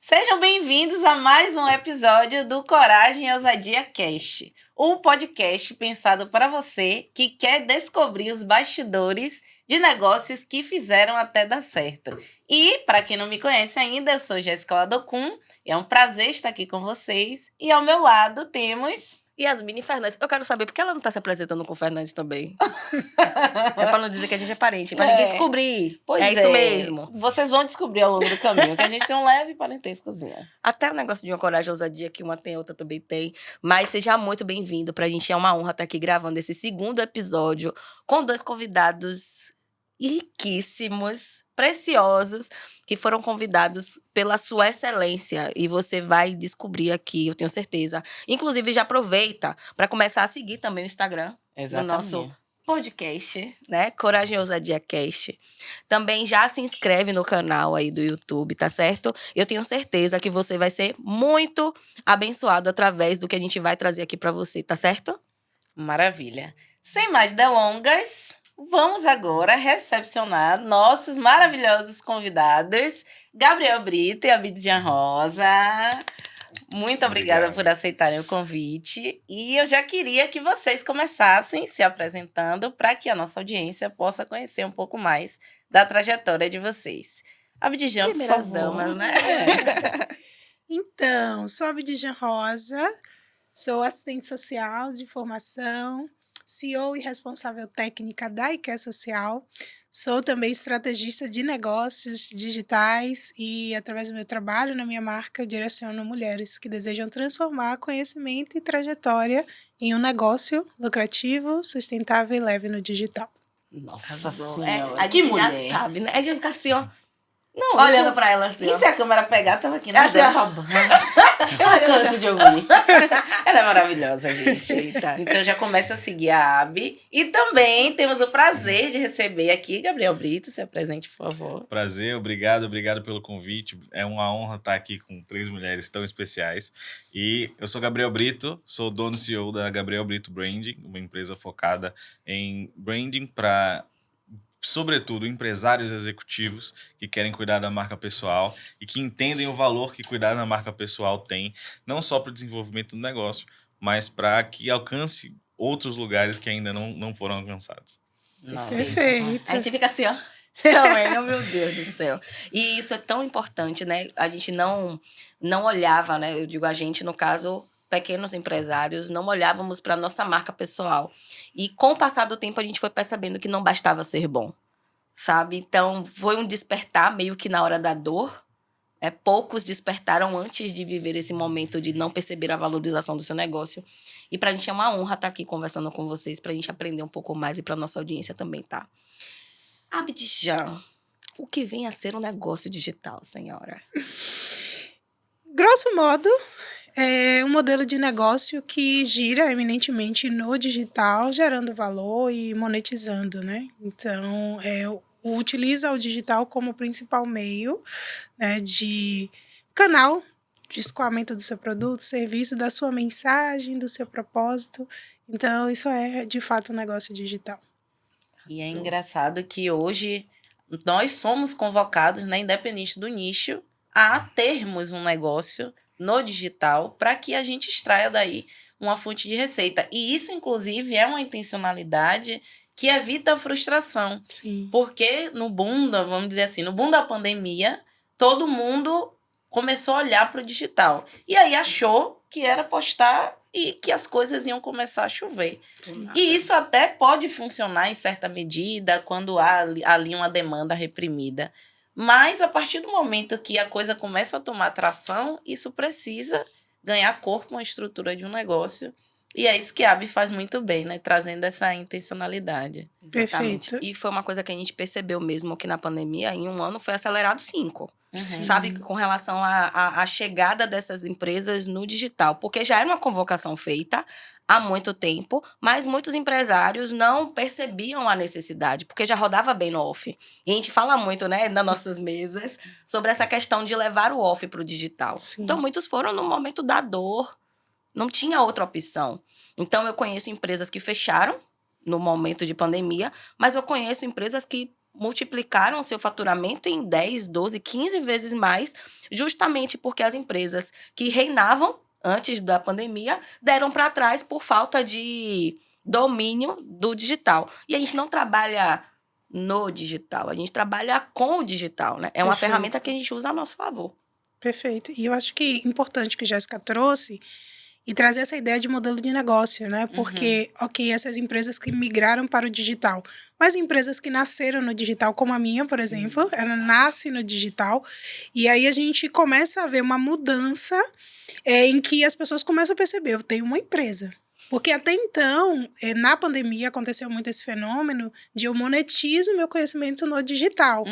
Sejam bem-vindos a mais um episódio do Coragem e Ousadia Cast, um podcast pensado para você que quer descobrir os bastidores de negócios que fizeram até dar certo. E, para quem não me conhece ainda, eu sou Jéssica Ladocum, é um prazer estar aqui com vocês. E ao meu lado temos... Yasmine Fernandes. Eu quero saber por que ela não tá se apresentando com o Fernandes também. É pra não dizer que a gente é parente, pra ninguém descobrir. Pois é isso mesmo. Vocês vão descobrir ao longo do caminho que a gente tem um leve parentescozinho. Até o negócio de uma coragem e ousadia que uma tem, outra também tem. Mas seja muito bem-vindo. Pra gente é uma honra estar aqui gravando esse segundo episódio com dois convidados riquíssimos, preciosos, que foram convidados pela sua excelência. E você vai descobrir aqui, eu tenho certeza. Inclusive, já aproveita para começar a seguir também o Instagram do nosso podcast, né? Coragem e Ousadia Cast. Também já se inscreve no canal aí do YouTube, tá certo? Eu tenho certeza que você vai ser muito abençoado através do que a gente vai trazer aqui para você, tá certo? Maravilha. Sem mais delongas, vamos agora recepcionar nossos maravilhosos convidados, Gabriel Brito e Abidjan Rosa. Muito obrigada por aceitarem o convite. E eu já queria que vocês começassem se apresentando para que a nossa audiência possa conhecer um pouco mais da trajetória de vocês. Abidjan, por favor. Damas, né? Então, sou Abidjan Rosa, sou assistente social de formação, CEO e responsável técnica da IKEA Social. Sou também estrategista de negócios digitais e, através do meu trabalho na minha marca, eu direciono mulheres que desejam transformar conhecimento e trajetória em um negócio lucrativo, sustentável e leve no digital. Nossa Senhora, a gente já sabe, né? A gente fica assim, ó. Não, olhando pra ela assim. E se a câmera pegar, tava aqui na assim, Eu não canso de ouvir. Ela é maravilhosa, gente. Eita. Então já começa a seguir a Abi. E também temos o prazer de receber aqui Gabriel Brito. Se apresente, por favor. Prazer, obrigado pelo convite. É uma honra estar aqui com 3 mulheres tão especiais. E eu sou Gabriel Brito, sou dono e CEO da Gabriel Brito Branding, uma empresa focada em branding para, sobretudo, empresários executivos que querem cuidar da marca pessoal e que entendem o valor que cuidar da marca pessoal tem, não só para o desenvolvimento do negócio, mas para que alcance outros lugares que ainda não foram alcançados. Nossa. Perfeito. A gente fica assim, ó. Também, meu Deus do céu. E isso é tão importante, né? A gente não olhava, né? Eu digo a gente, no caso, pequenos empresários, não olhávamos para nossa marca pessoal. E com o passar do tempo, a gente foi percebendo que não bastava ser bom, sabe? Então, foi um despertar meio que na hora da dor. Poucos despertaram antes de viver esse momento de não perceber a valorização do seu negócio. E pra gente é uma honra estar aqui conversando com vocês, pra gente aprender um pouco mais e pra nossa audiência também, tá? Abidjan, o que vem a ser um negócio digital, senhora? Grosso modo, é um modelo de negócio que gira eminentemente no digital, gerando valor e monetizando, né? Então, utiliza o digital como principal meio, né, de canal de escoamento do seu produto, serviço, da sua mensagem, do seu propósito. Então, isso é, de fato, um negócio digital. E é engraçado que hoje nós somos convocados, né, independente do nicho, a termos um negócio no digital para que a gente extraia daí uma fonte de receita. E isso, inclusive, é uma intencionalidade que evita a frustração. Sim. Porque no boom, vamos dizer assim, no boom da pandemia, todo mundo começou a olhar para o digital. E aí achou que era postar e que as coisas iam começar a chover. Sim. E isso até pode funcionar em certa medida quando há ali uma demanda reprimida. Mas a partir do momento que a coisa começa a tomar tração, isso precisa ganhar corpo, uma estrutura de um negócio. E é isso que a Abi faz muito bem, né? Trazendo essa intencionalidade. Perfeito. E foi uma coisa que a gente percebeu mesmo que na pandemia, em um ano, foi acelerado 5. Uhum. Sabe, com relação à chegada dessas empresas no digital. Porque já era uma convocação feita há muito tempo, mas muitos empresários não percebiam a necessidade, porque já rodava bem no off. E a gente fala muito, né, nas nossas mesas, sobre essa questão de levar o off para o digital. Sim. Então, muitos foram no momento da dor, não tinha outra opção. Então, eu conheço empresas que fecharam no momento de pandemia, mas eu conheço empresas que multiplicaram seu faturamento em 10, 12, 15 vezes mais, justamente porque as empresas que reinavam antes da pandemia deram para trás por falta de domínio do digital. E a gente não trabalha no digital, a gente trabalha com o digital, né? É uma Perfeito. ferramenta que a gente usa a nosso favor. Perfeito. E eu acho que importante que a Jéssica trouxe e trazer essa ideia de modelo de negócio, né? Porque, ok, essas empresas que migraram para o digital, mas empresas que nasceram no digital, como a minha, por exemplo, ela nasce no digital, e aí a gente começa a ver uma mudança em que as pessoas começam a perceber, eu tenho uma empresa. Porque até então, na pandemia, aconteceu muito esse fenômeno de eu monetizo meu conhecimento no digital.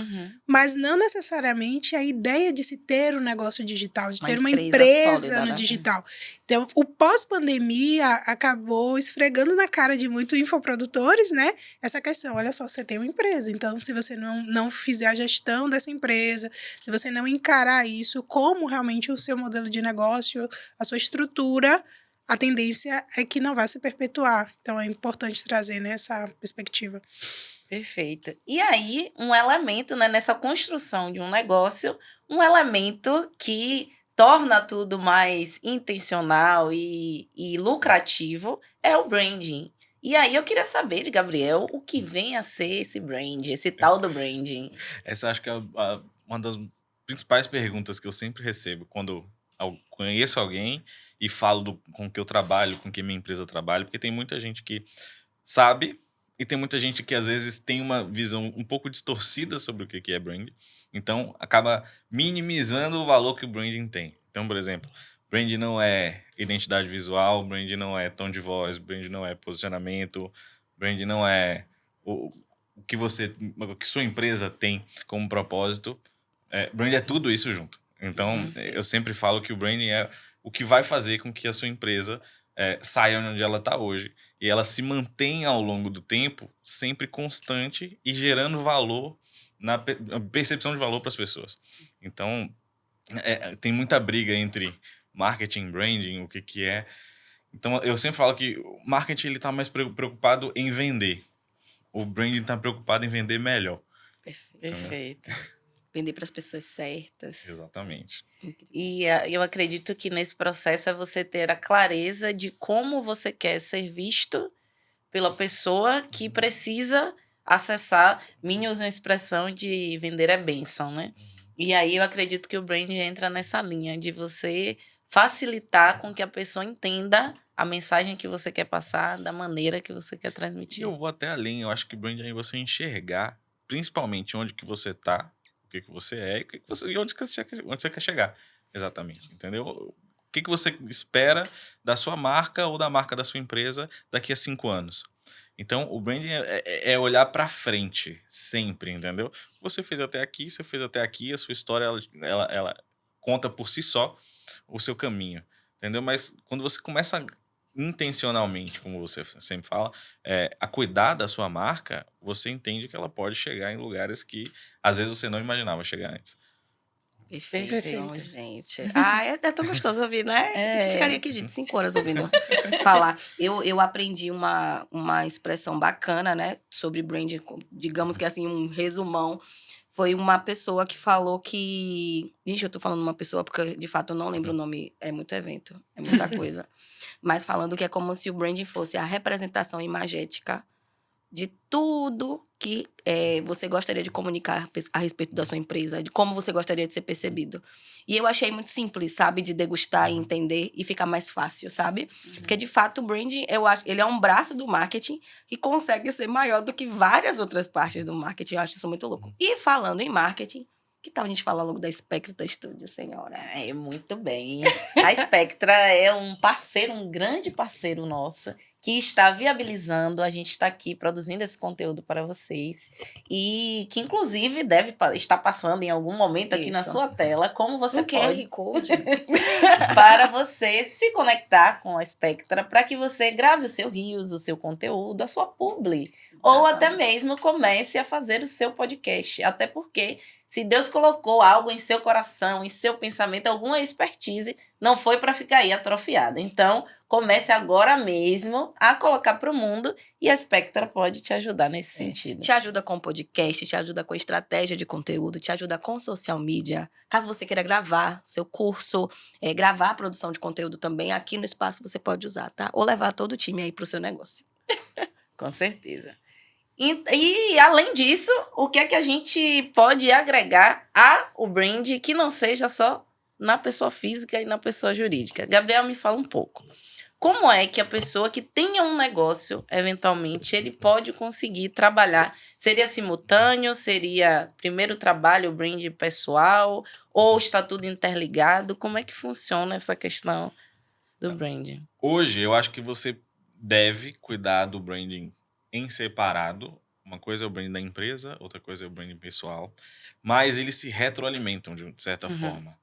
Mas não necessariamente a ideia de se ter um negócio digital, de ter uma empresa sólida, no né? digital. Então, o pós-pandemia acabou esfregando na cara de muitos infoprodutores, né? Essa questão, olha só, você tem uma empresa. Então, se você não fizer a gestão dessa empresa, se você não encarar isso como realmente o seu modelo de negócio, a sua estrutura, a tendência é que não vai se perpetuar. Então, é importante trazer nessa perspectiva. Perfeito. E aí, um elemento, né, nessa construção de um negócio, um elemento que torna tudo mais intencional e lucrativo é o branding. E aí eu queria saber de Gabriel o que vem a ser esse branding, esse tal do branding. Essa acho que é uma das principais perguntas que eu sempre recebo quando eu conheço alguém e falo com que eu trabalho, com que minha empresa trabalha, porque tem muita gente que sabe e tem muita gente que às vezes tem uma visão um pouco distorcida sobre o que é branding, então acaba minimizando o valor que o branding tem. Então, por exemplo, branding não é identidade visual, branding não é tom de voz, branding não é posicionamento, branding não é o que sua empresa tem como propósito. Branding é tudo isso junto. Então, eu sempre falo que o branding é o que vai fazer com que a sua empresa saia onde ela está hoje e ela se mantenha ao longo do tempo sempre constante e gerando valor, na percepção de valor para as pessoas. Então, tem muita briga entre marketing e branding, o que é. Então, eu sempre falo que o marketing está mais preocupado em vender. O branding está preocupado em vender melhor. Perfeito. Vender para as pessoas certas. Exatamente. E eu acredito que nesse processo é você ter a clareza de como você quer ser visto pela pessoa que precisa acessar. Minha usa uma expressão de vender é bênção, né? E aí eu acredito que o branding entra nessa linha de você facilitar com que a pessoa entenda a mensagem que você quer passar da maneira que você quer E transmitir. eu vou até além. Eu acho que branding é você enxergar, principalmente onde que você tá, o que você é e onde você quer chegar. Exatamente, entendeu? O que você espera da sua marca ou da marca da sua empresa daqui a 5 anos. Então, o branding é olhar para frente, sempre, entendeu? O que você fez até aqui, a sua história, ela conta por si só o seu caminho, entendeu? Mas quando você começa intencionalmente, como você sempre fala, a cuidar da sua marca, você entende que ela pode chegar em lugares que às vezes você não imaginava chegar antes. Perfeito, gente. É tão gostoso ouvir, né? A gente ficaria aqui, gente, 5 horas ouvindo falar. Eu aprendi uma expressão bacana, né? Sobre branding, digamos que assim, um resumão. Foi uma pessoa que falou que... Gente, eu tô falando uma pessoa porque, de fato, eu não lembro o nome. É muito evento, é muita coisa. Mas falando que é como se o branding fosse a representação imagética de tudo que você gostaria de comunicar a respeito da sua empresa, de como você gostaria de ser percebido. E eu achei muito simples, sabe? De degustar e entender e ficar mais fácil, sabe? Porque, de fato, o branding, eu acho, ele é um braço do marketing que consegue ser maior do que várias outras partes do marketing. Eu acho isso muito louco. E falando em marketing, que tal a gente falar logo da Spectra Studio, senhora? Muito bem. A Spectra é um parceiro, um grande parceiro nosso, que está viabilizando, a gente está aqui produzindo esse conteúdo para vocês e que, inclusive, deve estar passando em algum momento aqui na sua tela, como você pode... QR Code? para você se conectar com a Spectra, para que você grave o seu Reels, o seu conteúdo, a sua publi, ou até mesmo comece a fazer o seu podcast, até porque se Deus colocou algo em seu coração, em seu pensamento, alguma expertise, não foi para ficar aí atrofiada. Então, Comece agora mesmo a colocar para o mundo e a Spectra pode te ajudar nesse sentido. Te ajuda com podcast, te ajuda com estratégia de conteúdo, te ajuda com social media. Caso você queira gravar seu curso, gravar a produção de conteúdo também, aqui no espaço você pode usar, tá? Ou levar todo o time aí pro seu negócio. Com certeza. E além disso, o que é que a gente pode agregar ao brand que não seja só na pessoa física e na pessoa jurídica? Gabriel, me fala um pouco. Como é que a pessoa que tenha um negócio, eventualmente, ele pode conseguir trabalhar? Seria simultâneo? Seria primeiro trabalho, o brand pessoal? Ou está tudo interligado? Como é que funciona essa questão do branding? Hoje, eu acho que você deve cuidar do branding em separado. Uma coisa é o branding da empresa, outra coisa é o branding pessoal. Mas eles se retroalimentam de certa forma.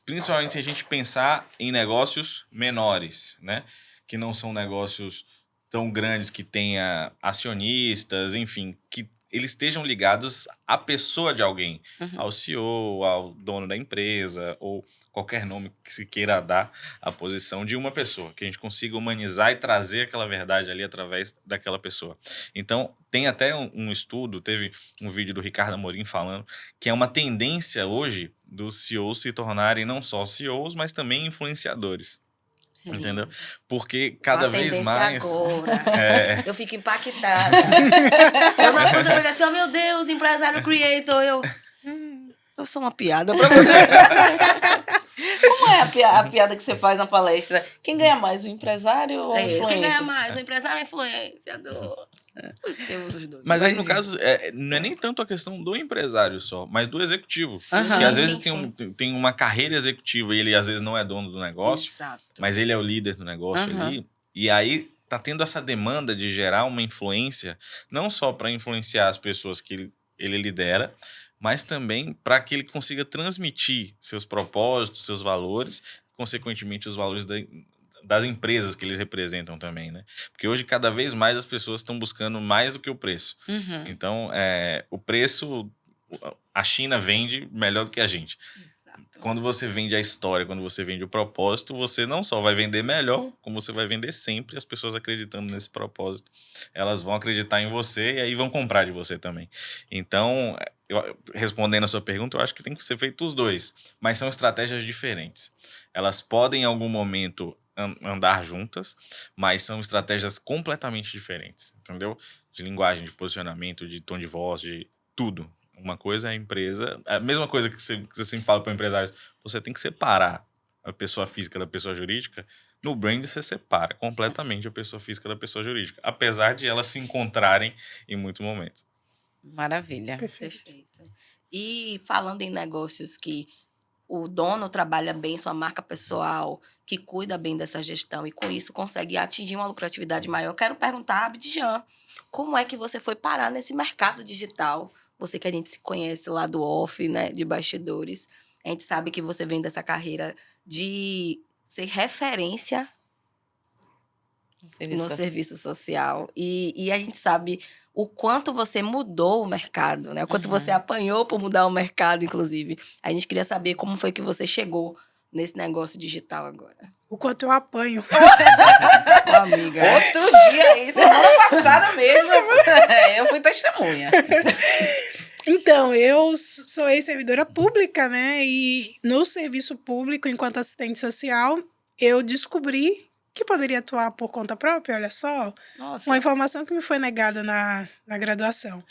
Principalmente se a gente pensar em negócios menores, né? Que não são negócios tão grandes que tenha acionistas, enfim, que eles estejam ligados à pessoa de alguém, ao CEO, ao dono da empresa, ou qualquer nome que se queira dar à posição de uma pessoa, que a gente consiga humanizar e trazer aquela verdade ali através daquela pessoa. Então, tem até um estudo, teve um vídeo do Ricardo Amorim falando que é uma tendência hoje dos CEOs se tornarem não só CEOs, mas também influenciadores. Sim. Entendeu? Porque cada vez tendência mais... Agora. Eu fico impactada. Quando eu vejo assim, oh meu Deus, empresário creator, eu sou uma piada pra você. Como é a piada que você faz na palestra? Quem ganha mais, o empresário ou o influencer? Quem ganha mais, o empresário ou o influenciador? Temos os dois. Mas aí, no caso, não é nem tanto a questão do empresário só, mas do executivo. Que às vezes tem uma carreira executiva e ele às vezes não é dono do negócio, mas ele é o líder do negócio ali. E aí tá tendo essa demanda de gerar uma influência, não só para influenciar as pessoas que ele lidera, mas também para que ele consiga transmitir seus propósitos, seus valores, consequentemente os valores das empresas que eles representam também, né? Porque hoje, cada vez mais, as pessoas estão buscando mais do que o preço. Então, o preço, a China vende melhor do que a gente. Quando você vende a história, quando você vende o propósito, você não só vai vender melhor, como você vai vender sempre. As pessoas acreditando nesse propósito, elas vão acreditar em você e aí vão comprar de você também. Então, respondendo a sua pergunta, eu acho que tem que ser feito os dois. Mas são estratégias diferentes. Elas podem, em algum momento, andar juntas, mas são estratégias completamente diferentes, entendeu? De linguagem, de posicionamento, de tom de voz, de tudo. Uma coisa é a empresa, a mesma coisa que você sempre fala para empresários, você tem que separar a pessoa física da pessoa jurídica. No brand você separa completamente a pessoa física da pessoa jurídica, apesar de elas se encontrarem em muitos momentos. Maravilha. Perfeito. E falando em negócios que o dono trabalha bem sua marca pessoal, que cuida bem dessa gestão e com isso consegue atingir uma lucratividade maior, eu quero perguntar a Abidjan, como é que você foi parar nesse mercado digital? Você que a gente se conhece lá do off, né, de bastidores, a gente sabe que você vem dessa carreira de ser referência no serviço social. E a gente sabe o quanto você mudou o mercado, né? O quanto você apanhou por mudar o mercado, inclusive. A gente queria saber como foi que você chegou nesse negócio digital agora. O quanto eu apanho. Amiga. Outro dia aí, semana passada mesmo, eu fui testemunha. Então, eu sou ex-servidora pública, né? E no serviço público, enquanto assistente social, eu descobri que poderia atuar por conta própria, olha só. Nossa. Uma informação que me foi negada na graduação.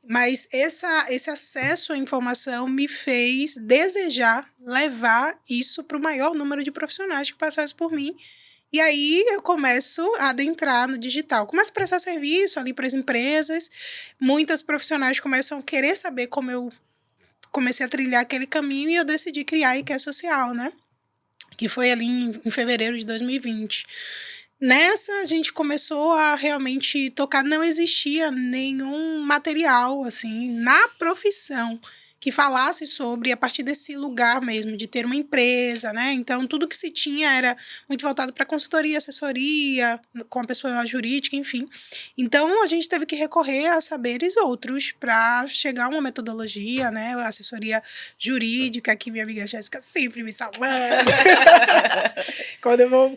Mas esse acesso à informação me fez desejar levar isso para o maior número de profissionais que passassem por mim. E aí eu começo a adentrar no digital. Começo a prestar serviço ali para as empresas. Muitas profissionais começam a querer saber como eu comecei a trilhar aquele caminho e eu decidi criar a IQ Social, né? Que foi ali em fevereiro de 2020. Nessa, a gente começou a realmente tocar. Não existia nenhum material, assim, na profissão que falasse sobre, a partir desse lugar mesmo, de ter uma empresa, né? Então, tudo que se tinha era muito voltado para consultoria, assessoria, com a pessoa jurídica, enfim. Então, a gente teve que recorrer a saberes outros para chegar a uma metodologia, né? A assessoria jurídica, que minha amiga Jéssica sempre me salvando.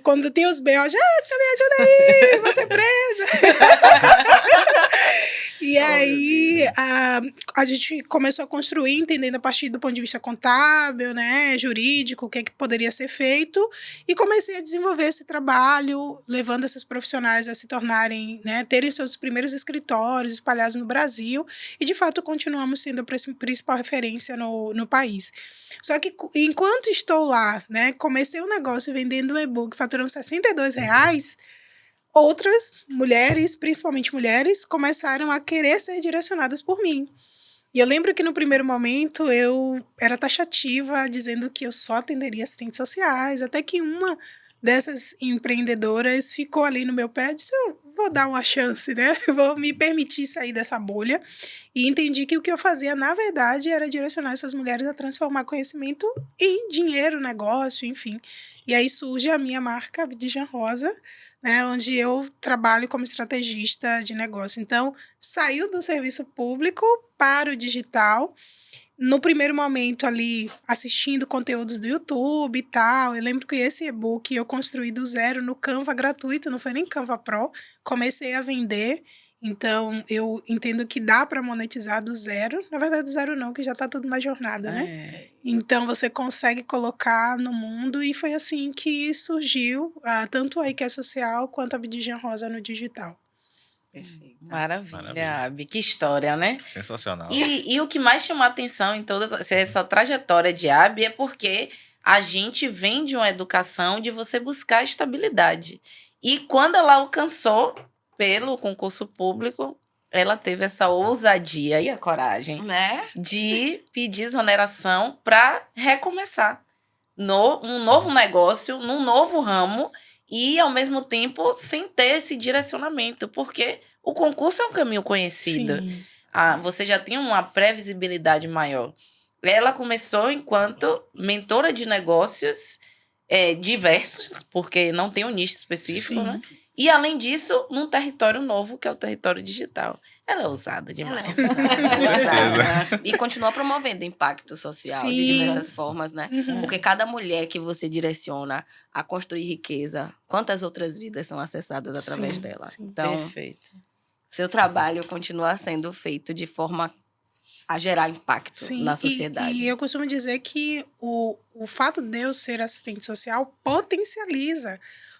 Quando tem os B.O., Jéssica, me ajuda aí, vou ser presa. E aí, a gente começou a construir, entendendo a partir do ponto de vista contábil, né, jurídico, o que é que poderia ser feito, e comecei a desenvolver esse trabalho, levando essas profissionais a se tornarem, né, terem seus primeiros escritórios espalhados no Brasil, e de fato continuamos sendo a principal referência no país. Só que enquanto estou lá, né, comecei um negócio vendendo um e-book faturando R$62, outras mulheres, principalmente mulheres, começaram a querer ser direcionadas por mim. E eu lembro que no primeiro momento eu era taxativa, dizendo que eu só atenderia assistentes sociais, até que uma dessas empreendedoras ficou ali no meu pé e disse, eu vou dar uma chance, né? Eu vou me permitir sair dessa bolha. E entendi que o que eu fazia, na verdade, era direcionar essas mulheres a transformar conhecimento em dinheiro, negócio, enfim. E aí surge a minha marca, Abdijan Rosa, né, onde eu trabalho como estrategista de negócio. Então, saiu do serviço público para o digital. No primeiro momento ali, assistindo conteúdos do YouTube e tal. Eu lembro que esse e-book eu construí do zero no Canva gratuito, não foi nem Canva Pro. Comecei a vender. Então, eu entendo que dá para monetizar do zero. Na verdade, do zero não, que já está tudo na jornada, né? Então, você consegue colocar no mundo. E foi assim que surgiu tanto a IKEA Social quanto a Abdijan Rosa no digital. Perfeito. Maravilha, Abi. Que história, né? Sensacional. E o que mais chamou a atenção em toda essa trajetória de Abi é porque a gente vem de uma educação de você buscar estabilidade. E quando ela alcançou pelo concurso público, ela teve essa ousadia e a coragem, Né? de pedir exoneração para recomeçar um novo negócio, num novo ramo e, ao mesmo tempo, sem ter esse direcionamento, porque o concurso é um caminho conhecido. Sim. Você já tem uma previsibilidade maior. Ela começou enquanto mentora de negócios diversos, porque não tem um nicho específico, Sim. né? E, além disso, num território novo, que é o território digital. Ela é ousada demais. certeza. E continua promovendo impacto social de Sim. diversas formas, né? Porque cada mulher que você direciona a construir riqueza, quantas outras vidas são acessadas através Sim, dela? sim. Então, Perfeito. seu trabalho continua sendo feito de forma a gerar impacto Sim, na sociedade. E eu costumo dizer que o fato de eu ser assistente social potencializa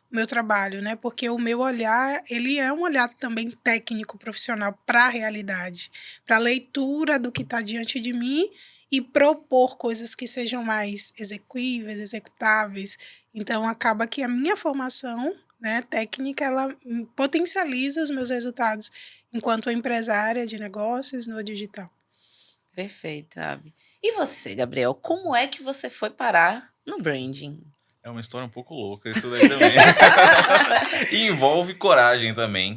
o meu trabalho, né? Porque o meu olhar, ele é um olhar também técnico, profissional para a realidade, para a leitura do que está diante de mim e propor coisas que sejam mais execuíveis, executáveis. Então, acaba que a minha formação, né, técnica, ela potencializa os meus resultados enquanto empresária de negócios no digital. Perfeito, Abi. E você, Gabriel, como é que você foi parar no branding? É uma história um pouco louca isso daí também. E envolve coragem também.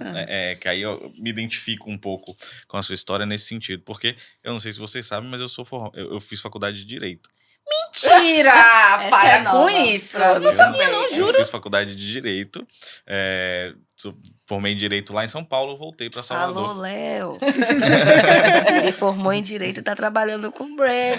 Que aí eu me identifico um pouco com a sua história nesse sentido. Porque eu não sei se vocês sabem, mas eu fiz faculdade de Direito. Mentira! Para é com nova isso! pra Eu não mim sabia, também. não, Eu juro. fiz faculdade de Direito. Formei em Direito lá em São Paulo, voltei para Salvador. Alô, Léo. Ele formou em Direito e tá trabalhando com brand.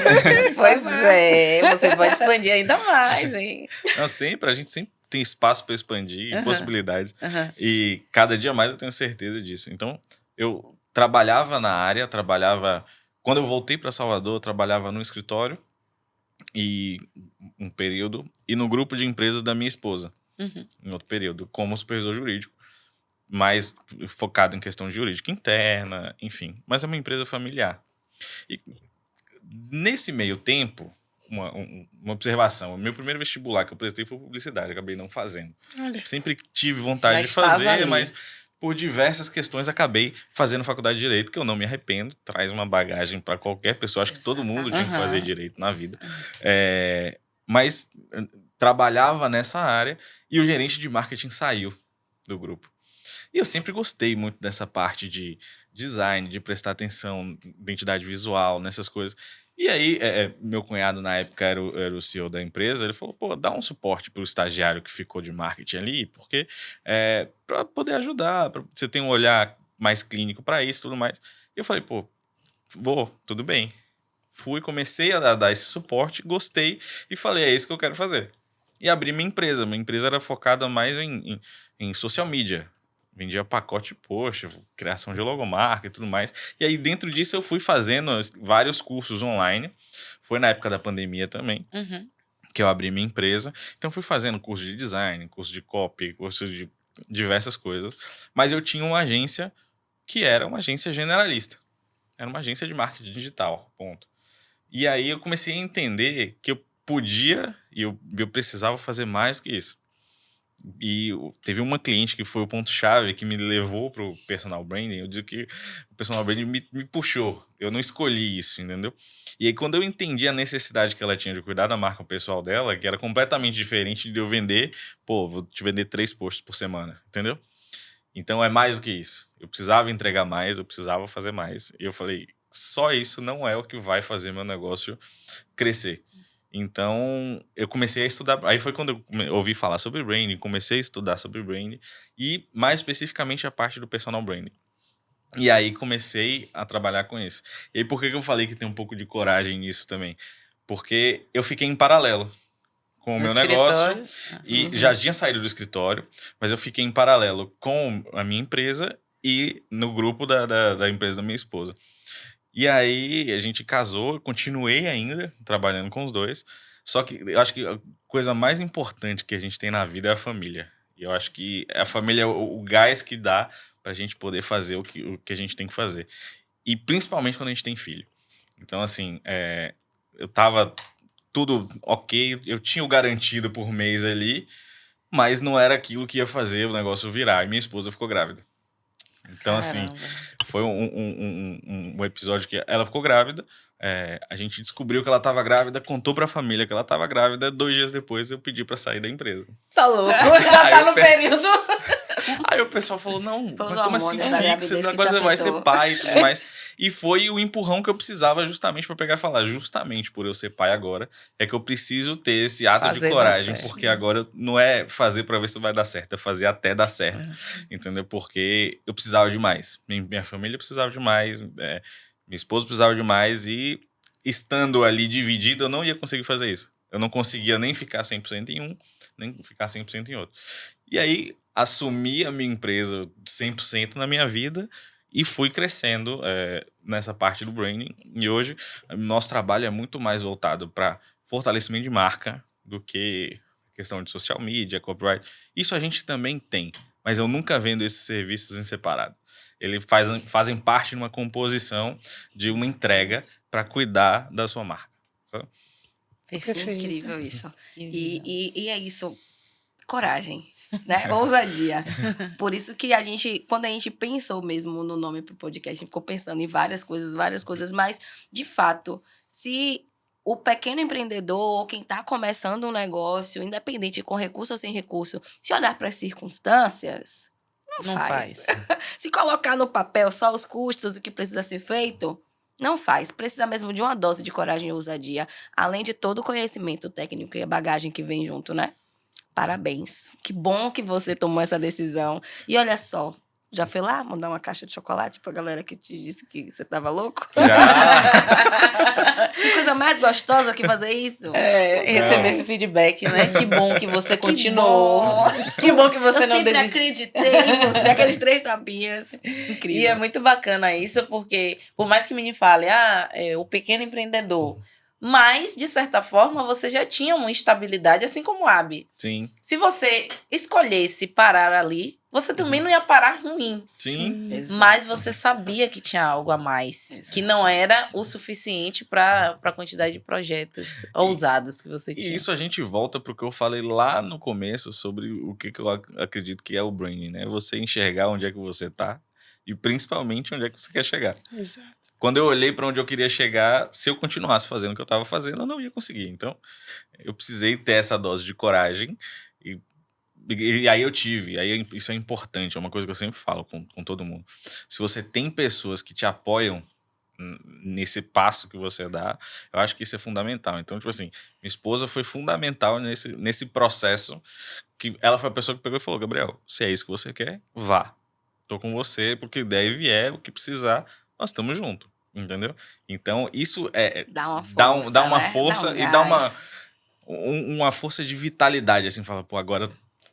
Pois é, você pode expandir ainda mais, hein? Não, a gente sempre tem espaço para expandir, Aham. possibilidades. Aham. E cada dia mais eu tenho certeza disso. Então, eu trabalhava na área, quando eu voltei para Salvador, eu trabalhava no escritório e um período e no grupo de empresas da minha esposa, em outro período, como supervisor jurídico, mais focado em questão jurídica interna, enfim. Mas é uma empresa familiar. E nesse meio tempo, uma observação. O meu primeiro vestibular que eu prestei foi publicidade, acabei não fazendo. Olha. Sempre tive vontade Já de estava fazer, ali. mas por diversas questões acabei fazendo faculdade de Direito, que eu não me arrependo, traz uma bagagem para qualquer pessoa. Acho que todo mundo tinha que Aham. fazer Direito na vida. Mas trabalhava nessa área e o gerente de marketing saiu do grupo. E eu sempre gostei muito dessa parte de design, de prestar atenção, identidade visual, nessas coisas. E aí, meu cunhado, na época, era o CEO da empresa, ele falou, pô, dá um suporte pro estagiário que ficou de marketing ali, porque para poder ajudar, você tem um olhar mais clínico para isso e tudo mais. E eu falei, pô, tudo bem. Fui, comecei a dar esse suporte, gostei e falei, é isso que eu quero fazer. E abri minha empresa. Minha empresa era focada mais em social media. Vendia pacote, poxa, criação de logomarca e tudo mais. E aí, dentro disso, eu fui fazendo vários cursos online. Foi na época da pandemia também, que eu abri minha empresa. Então, fui fazendo curso de design, curso de copy, curso de diversas coisas. Mas eu tinha uma agência que era uma agência generalista. Era uma agência de marketing digital, ponto. E aí, eu comecei a entender que eu podia e eu precisava fazer mais que isso. E teve uma cliente que foi o ponto-chave que me levou pro personal branding. Eu digo que o personal branding me puxou. Eu não escolhi isso, entendeu? E aí, quando eu entendi a necessidade que ela tinha de cuidar da marca pessoal dela, que era completamente diferente de eu vender, vou te vender 3 posts por semana, entendeu? Então, é mais do que isso. Eu precisava entregar mais, eu precisava fazer mais. E eu falei, só isso não é o que vai fazer meu negócio crescer. Então, eu comecei a estudar. Aí foi quando eu ouvi falar sobre branding, comecei a estudar sobre branding e, mais especificamente, a parte do personal branding. E aí comecei a trabalhar com isso. E aí, por que eu falei que tem um pouco de coragem nisso também? Porque eu fiquei em paralelo com o meu negócio e já tinha saído do escritório, mas eu fiquei em paralelo com a minha empresa e no grupo da empresa da minha esposa. E aí a gente casou, eu continuei ainda trabalhando com os dois. Só que eu acho que a coisa mais importante que a gente tem na vida é a família. E eu acho que a família é o gás que dá pra gente poder fazer o que a gente tem que fazer. E principalmente quando a gente tem filho. Então, assim, eu tava tudo ok, eu tinha o garantido por mês ali, mas não era aquilo que ia fazer o negócio virar. E minha esposa ficou grávida. Então, assim, foi um episódio que ela ficou grávida, a gente descobriu que ela estava grávida, contou pra família que ela estava grávida, 2 dias depois eu pedi pra sair da empresa. Tá louco? Já tá no período. Aí o pessoal falou, não, mas como assim fixa? Agora você vai ser pai e tudo mais. E foi o empurrão que eu precisava justamente pra pegar e falar, justamente por eu ser pai agora, é que eu preciso ter esse ato de coragem, porque agora não é fazer pra ver se vai dar certo, é fazer até dar certo, entendeu? Porque eu precisava demais, minha família precisava demais, minha esposa precisava demais e estando ali dividido eu não ia conseguir fazer isso. Eu não conseguia nem ficar 100% em um, nem ficar 100% em outro. E aí, assumi a minha empresa 100% na minha vida e fui crescendo nessa parte do branding. E hoje, nosso trabalho é muito mais voltado para fortalecimento de marca do que questão de social media, copyright. Isso a gente também tem, mas eu nunca vendo esses serviços em separado. Eles fazem parte de uma composição de uma entrega para cuidar da sua marca. Sabe? Perfeito. Incrível isso. E é isso. Coragem, né? Ousadia. Por isso que quando a gente pensou mesmo no nome pro podcast, a gente ficou pensando em várias coisas, mas, de fato, se o pequeno empreendedor ou quem está começando um negócio, independente com recurso ou sem recurso, se olhar para as circunstâncias, não faz. Se colocar no papel só os custos, o que precisa ser feito, não faz. Precisa mesmo de uma dose de coragem e ousadia, além de todo o conhecimento técnico e a bagagem que vem junto, né? Parabéns. Que bom que você tomou essa decisão. E olha só, já foi lá mandar uma caixa de chocolate pra galera que te disse que você tava louco? Já! Que coisa mais gostosa que fazer isso. Receber esse feedback, né? Que bom que você continuou. Que bom que você não desistiu. Eu sempre acreditei em você, aqueles 3 tapinhas. Incrível. E é muito bacana isso, porque por mais que o menino fale, o pequeno empreendedor, mas, de certa forma, você já tinha uma estabilidade, assim como o Abi. Sim. Se você escolhesse parar ali, você também não ia parar ruim. Sim. Mas você sabia que tinha algo a mais. Exato. Que não era o suficiente para a quantidade de projetos ousados que você tinha. E isso a gente volta para o que eu falei lá no começo sobre o que eu acredito que é o branding, né? Você enxergar onde é que você está e principalmente onde é que você quer chegar. Exato. Quando eu olhei para onde eu queria chegar, se eu continuasse fazendo o que eu estava fazendo, eu não ia conseguir. Então, eu precisei ter essa dose de coragem e aí eu tive. Aí isso é importante, é uma coisa que eu sempre falo com todo mundo. Se você tem pessoas que te apoiam nesse passo que você dá, eu acho que isso é fundamental. Então, tipo assim, minha esposa foi fundamental nesse processo, que ela foi a pessoa que pegou e falou: Gabriel, se é isso que você quer, vá. Tô com você, porque deve o que precisar, nós estamos juntos, entendeu? Então, isso Dá uma dá força, dá uma né? força Dá um e dá gás. uma força de vitalidade, assim, fala, pô, agora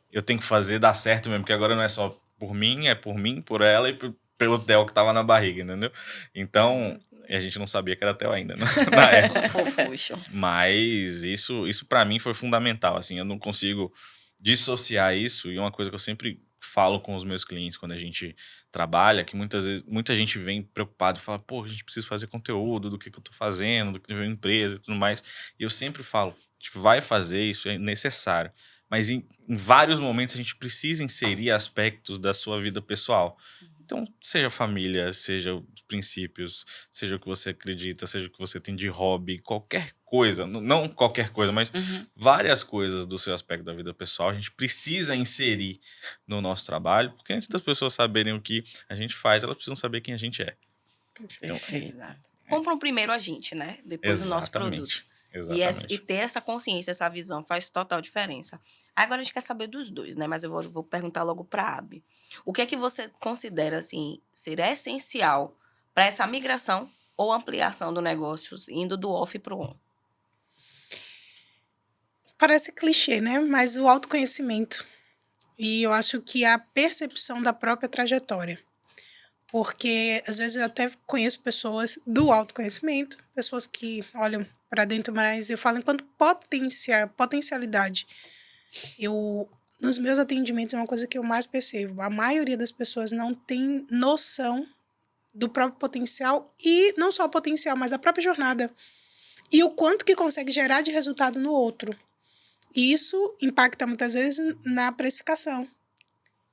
eu tenho que fazer dar certo mesmo, porque agora não é só por mim, é por mim, por ela e pelo Theo que tava na barriga, entendeu? Então, a gente não sabia que era Theo ainda, né? Na época. Fofuxo. Mas isso para mim foi fundamental, assim, eu não consigo dissociar isso, e uma coisa que eu sempre falo com os meus clientes quando a gente trabalha, que muitas vezes muita gente vem preocupado e fala, pô, a gente precisa fazer conteúdo do que eu tô fazendo, do que é empresa e tudo mais. E eu sempre falo, a gente vai fazer, isso é necessário. Mas em vários momentos a gente precisa inserir aspectos da sua vida pessoal. Então, seja família, seja os princípios, seja o que você acredita, seja o que você tem de hobby, qualquer coisa, não qualquer coisa, mas várias coisas do seu aspecto da vida pessoal, a gente precisa inserir no nosso trabalho, porque antes das pessoas saberem o que a gente faz, elas precisam saber quem a gente é. Então, Exato. Compram primeiro a gente, né? Depois o nosso produto. Exatamente. E ter essa consciência, essa visão faz total diferença. Agora a gente quer saber dos dois, né? Mas eu vou perguntar logo para a Abi. O que é que você considera, assim, ser essencial para essa migração ou ampliação do negócio, indo do off para o on? Parece clichê, né? Mas o autoconhecimento. E eu acho que a percepção da própria trajetória. Porque, às vezes, eu até conheço pessoas do autoconhecimento, pessoas que olham para dentro, mas eu falo enquanto potencialidade. Nos meus atendimentos, é uma coisa que eu mais percebo. A maioria das pessoas não tem noção do próprio potencial, e não só o potencial, mas a própria jornada. E o quanto que consegue gerar de resultado no outro. E isso impacta muitas vezes na precificação.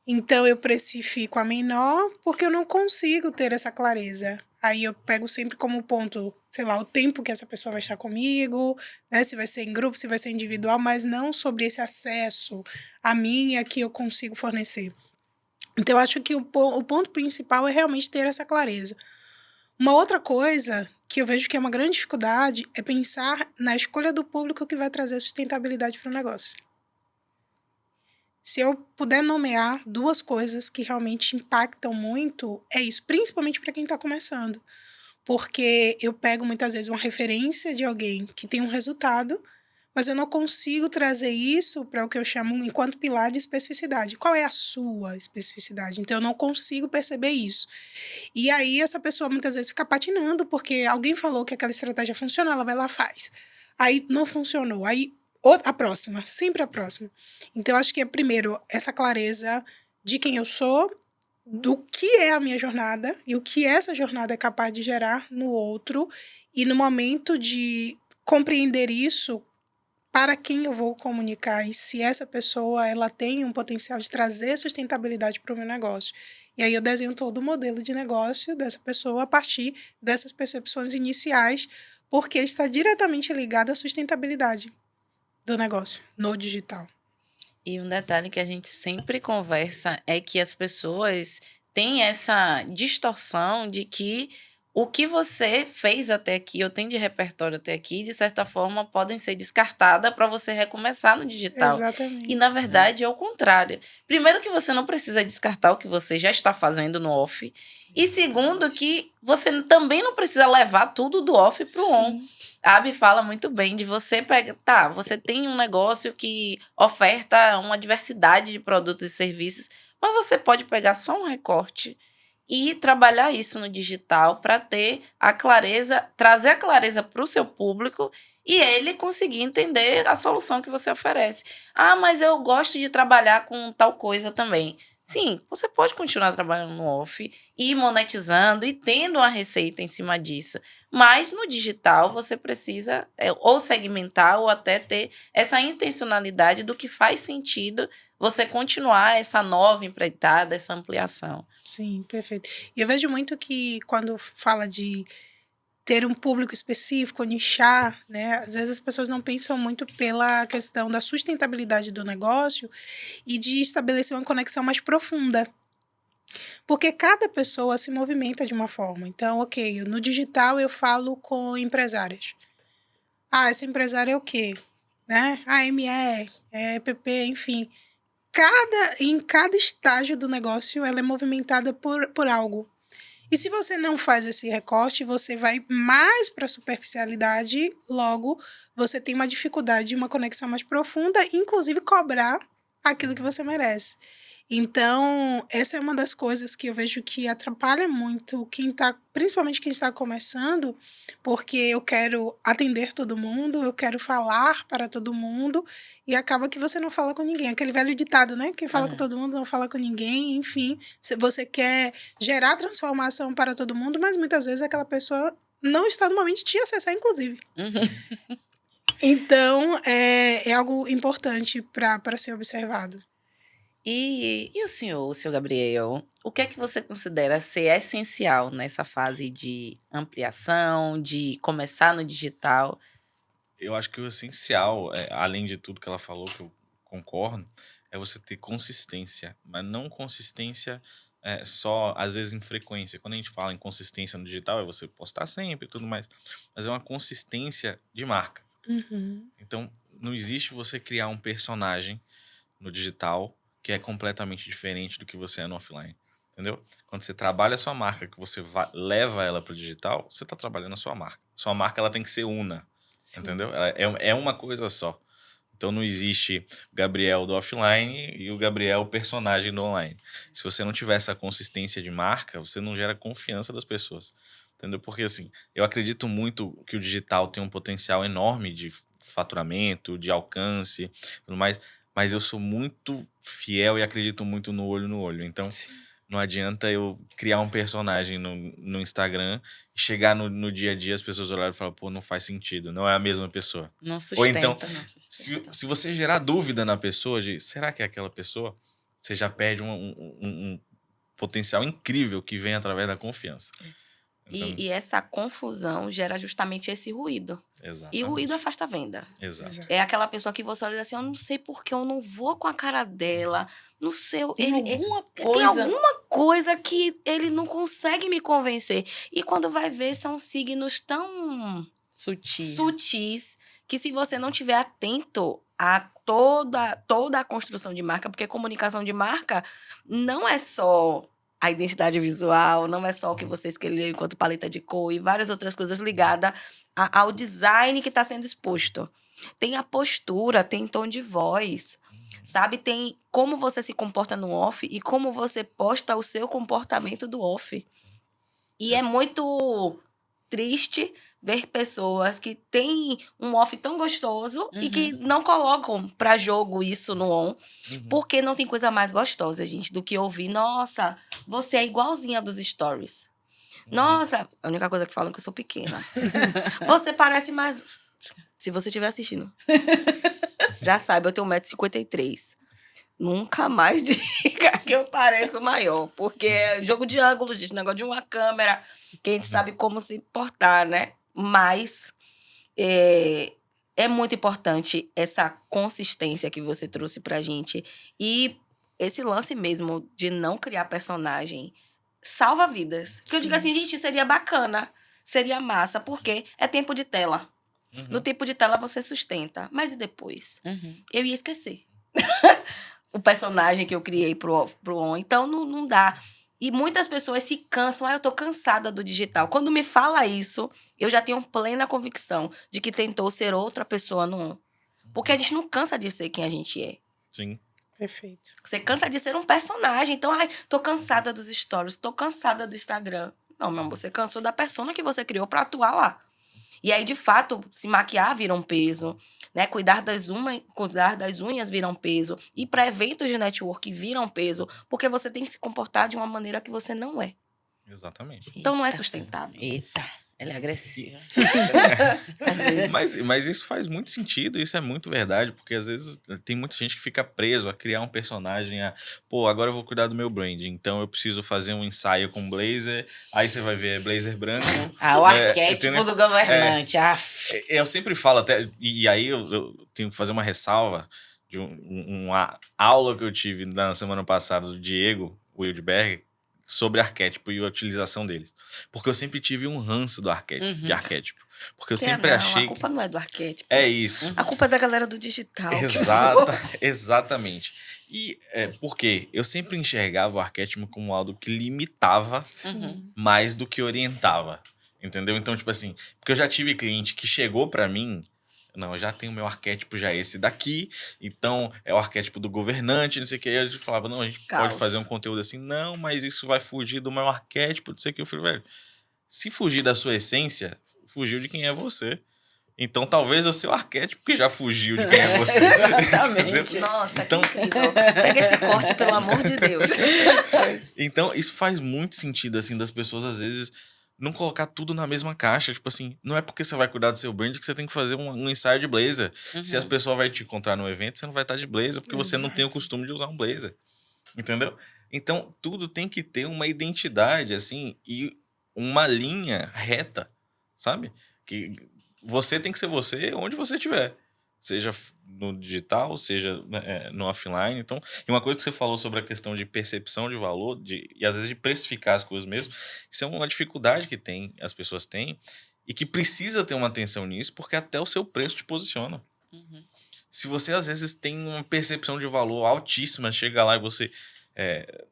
Então, eu precifico a menor porque eu não consigo ter essa clareza. Aí eu pego sempre como ponto, sei lá, o tempo que essa pessoa vai estar comigo, né? Se vai ser em grupo, se vai ser individual, mas não sobre esse acesso a mim e a que eu consigo fornecer. Então, eu acho que o ponto principal é realmente ter essa clareza. Uma outra coisa que eu vejo que é uma grande dificuldade é pensar na escolha do público que vai trazer sustentabilidade para o negócio. Se eu puder nomear duas coisas que realmente impactam muito, é isso, principalmente para quem está começando. Porque eu pego muitas vezes uma referência de alguém que tem um resultado, mas eu não consigo trazer isso para o que eu chamo enquanto pilar de especificidade. Qual é a sua especificidade? Então, eu não consigo perceber isso. E aí, essa pessoa muitas vezes fica patinando, porque alguém falou que aquela estratégia funciona, ela vai lá e faz. Aí, não funcionou. Aí, a próxima, sempre a próxima. Então, acho que é, primeiro, essa clareza de quem eu sou, do que é a minha jornada e o que essa jornada é capaz de gerar no outro, e no momento de compreender isso, para quem eu vou comunicar e se essa pessoa ela tem um potencial de trazer sustentabilidade para o meu negócio. E aí eu desenho todo o modelo de negócio dessa pessoa a partir dessas percepções iniciais, porque está diretamente ligado à sustentabilidade do negócio no digital. E um detalhe que a gente sempre conversa é que as pessoas têm essa distorção de que o que você fez até aqui, ou tem de repertório até aqui, de certa forma, podem ser descartadas para você recomeçar no digital. Exatamente. E, na verdade, é o contrário. Primeiro que você não precisa descartar o que você já está fazendo no off. E segundo que você também não precisa levar tudo do off para o on. A Abi fala muito bem de você pegar. Tá, você tem um negócio que oferta uma diversidade de produtos e serviços, mas você pode pegar só um recorte e trabalhar isso no digital para ter a clareza, trazer a clareza para o seu público e ele conseguir entender a solução que você oferece. Ah, mas eu gosto de trabalhar com tal coisa também. Sim, você pode continuar trabalhando no off e monetizando e tendo uma receita em cima disso. Mas no digital você precisa ou segmentar ou até ter essa intencionalidade do que faz sentido você continuar essa nova empreitada, essa ampliação. Sim, perfeito. E eu vejo muito que quando fala de ter um público específico, nichar, né? Às vezes as pessoas não pensam muito pela questão da sustentabilidade do negócio e de estabelecer uma conexão mais profunda. Porque cada pessoa se movimenta de uma forma. Então, ok, no digital eu falo com empresárias. Ah, essa empresária é o quê? Né? AME, PP, enfim. Em cada estágio do negócio, ela é movimentada por algo. E se você não faz esse recorte, você vai mais para a superficialidade, logo você tem uma dificuldade de uma conexão mais profunda, inclusive cobrar aquilo que você merece. Então, essa é uma das coisas que eu vejo que atrapalha muito principalmente quem está começando, porque eu quero atender todo mundo, eu quero falar para todo mundo, e acaba que você não fala com ninguém. Aquele velho ditado, né? Quem fala com todo mundo não fala com ninguém, enfim. Se você quer gerar transformação para todo mundo, mas muitas vezes aquela pessoa não está no momento de te acessar, inclusive. Então, é algo importante para ser observado. E o senhor, o seu Gabriel, o que é que você considera ser essencial nessa fase de ampliação, de começar no digital? Eu acho que o essencial, além de tudo que ela falou, que eu concordo, é você ter consistência. Mas não consistência só, às vezes, em frequência. Quando a gente fala em consistência no digital, é você postar sempre e tudo mais. Mas é uma consistência de marca. Então, não existe você criar um personagem no digital que é completamente diferente do que você é no offline. Entendeu? Quando você trabalha a sua marca, que você leva ela para o digital, você está trabalhando a sua marca. Sua marca ela tem que ser una. Sim. Entendeu? Ela é uma coisa só. Então não existe o Gabriel do offline e o Gabriel personagem do online. Se você não tiver essa consistência de marca, você não gera confiança das pessoas. Entendeu? Porque assim, eu acredito muito que o digital tem um potencial enorme de faturamento, de alcance, tudo mais, mas eu sou muito fiel e acredito muito no olho no olho. Então, não adianta eu criar um personagem no Instagram e chegar no dia a dia as pessoas olharem e falar, pô, não faz sentido, não é a mesma pessoa. Não sustenta. Ou então, não sustenta. se você gerar dúvida na pessoa de será que é aquela pessoa, você já perde um potencial incrível que vem através da confiança. Então, E essa confusão gera justamente esse ruído. exatamente. E o ruído afasta a venda. Exato. É aquela pessoa que você olha e diz assim, eu não sei porque eu não vou com a cara dela, não sei, Tem tem alguma coisa que ele não consegue me convencer. E quando vai ver, são signos tão sutis que se você não estiver atento a toda a construção de marca, porque comunicação de marca não é só a identidade visual, não é só o que você escolheu enquanto paleta de cor e várias outras coisas ligadas ao design que está sendo exposto. Tem a postura, tem tom de voz, sabe? Tem como você se comporta no off e como você posta o seu comportamento do off. E é muito triste ver pessoas que têm um off tão gostoso e que não colocam pra jogo isso no on, porque não tem coisa mais gostosa, gente, do que ouvir, nossa, você é igualzinha dos stories. Nossa, a única coisa que falam é que eu sou pequena. Você parece mais... Se você estiver assistindo, já sabe, eu tenho 1,53 m. Nunca mais diga que eu pareço maior, porque é jogo de ângulos, gente, negócio de uma câmera, que a gente sabe como se portar, né? Mas é muito importante essa consistência que você trouxe pra gente. E esse lance mesmo de não criar personagem salva vidas. Porque eu digo assim, gente, seria bacana, seria massa, porque é tempo de tela. No tempo de tela você sustenta. Mas e depois? Eu ia esquecer. O personagem que eu criei pro on. Então, não dá. E muitas pessoas se cansam. Eu tô cansada do digital. Quando me fala isso, eu já tenho plena convicção de que tentou ser outra pessoa no on. Porque a gente não cansa de ser quem a gente é. Sim. Perfeito. Você cansa de ser um personagem. Então, tô cansada dos stories, tô cansada do Instagram. Não, meu amor, você cansou da persona que você criou pra atuar lá. E aí, de fato, se maquiar vira um peso, né? Cuidar das unhas vira um peso. Ir para eventos de network vira um peso, porque você tem que se comportar de uma maneira que você não é. Exatamente. Então, não é sustentável. Eita, ela é agressiva. Às vezes. Mas isso faz muito sentido, isso é muito verdade, porque às vezes tem muita gente que fica preso a criar um personagem, pô, agora eu vou cuidar do meu branding, então eu preciso fazer um ensaio com blazer, aí você vai ver blazer branco. O arquétipo do governante. Eu sempre falo até, e aí eu tenho que fazer uma ressalva de uma aula que eu tive na semana passada do Diego Wildberg, sobre arquétipo e a utilização deles. Porque eu sempre tive um ranço de arquétipo. Porque eu sempre achei... A culpa não é do arquétipo. É isso. A culpa é da galera do digital. Exatamente. E por quê? Eu sempre enxergava o arquétipo como algo que limitava mais do que orientava. Entendeu? Então, tipo assim, porque eu já tive cliente que chegou pra mim, não, eu já tenho meu arquétipo já esse daqui, então é o arquétipo do governante, não sei o que, aí a gente falava, não, a gente pode fazer um conteúdo assim, não, mas isso vai fugir do meu arquétipo, não sei o que, eu falei, velho, se fugir da sua essência, fugiu de quem é você. Então, talvez o seu arquétipo que já fugiu de quem é você. Exatamente. Nossa, então, que incrível. Pega esse corte, pelo amor de Deus. Então, isso faz muito sentido, assim, das pessoas, às vezes, não colocar tudo na mesma caixa. Tipo assim, não é porque você vai cuidar do seu brand que você tem que fazer um ensaio de blazer. Se as pessoas vão te encontrar no evento, você não vai estar de blazer, porque você não tem o costume de usar um blazer. Entendeu? Então, tudo tem que ter uma identidade, assim, e uma linha reta, sabe? Que você tem que ser você onde você estiver. Seja no digital, seja no offline. Então, e uma coisa que você falou sobre a questão de percepção de valor, e às vezes de precificar as coisas mesmo, isso é uma dificuldade que as pessoas têm, e que precisa ter uma atenção nisso, porque até o seu preço te posiciona. Se você, às vezes, tem uma percepção de valor altíssima, chega lá e você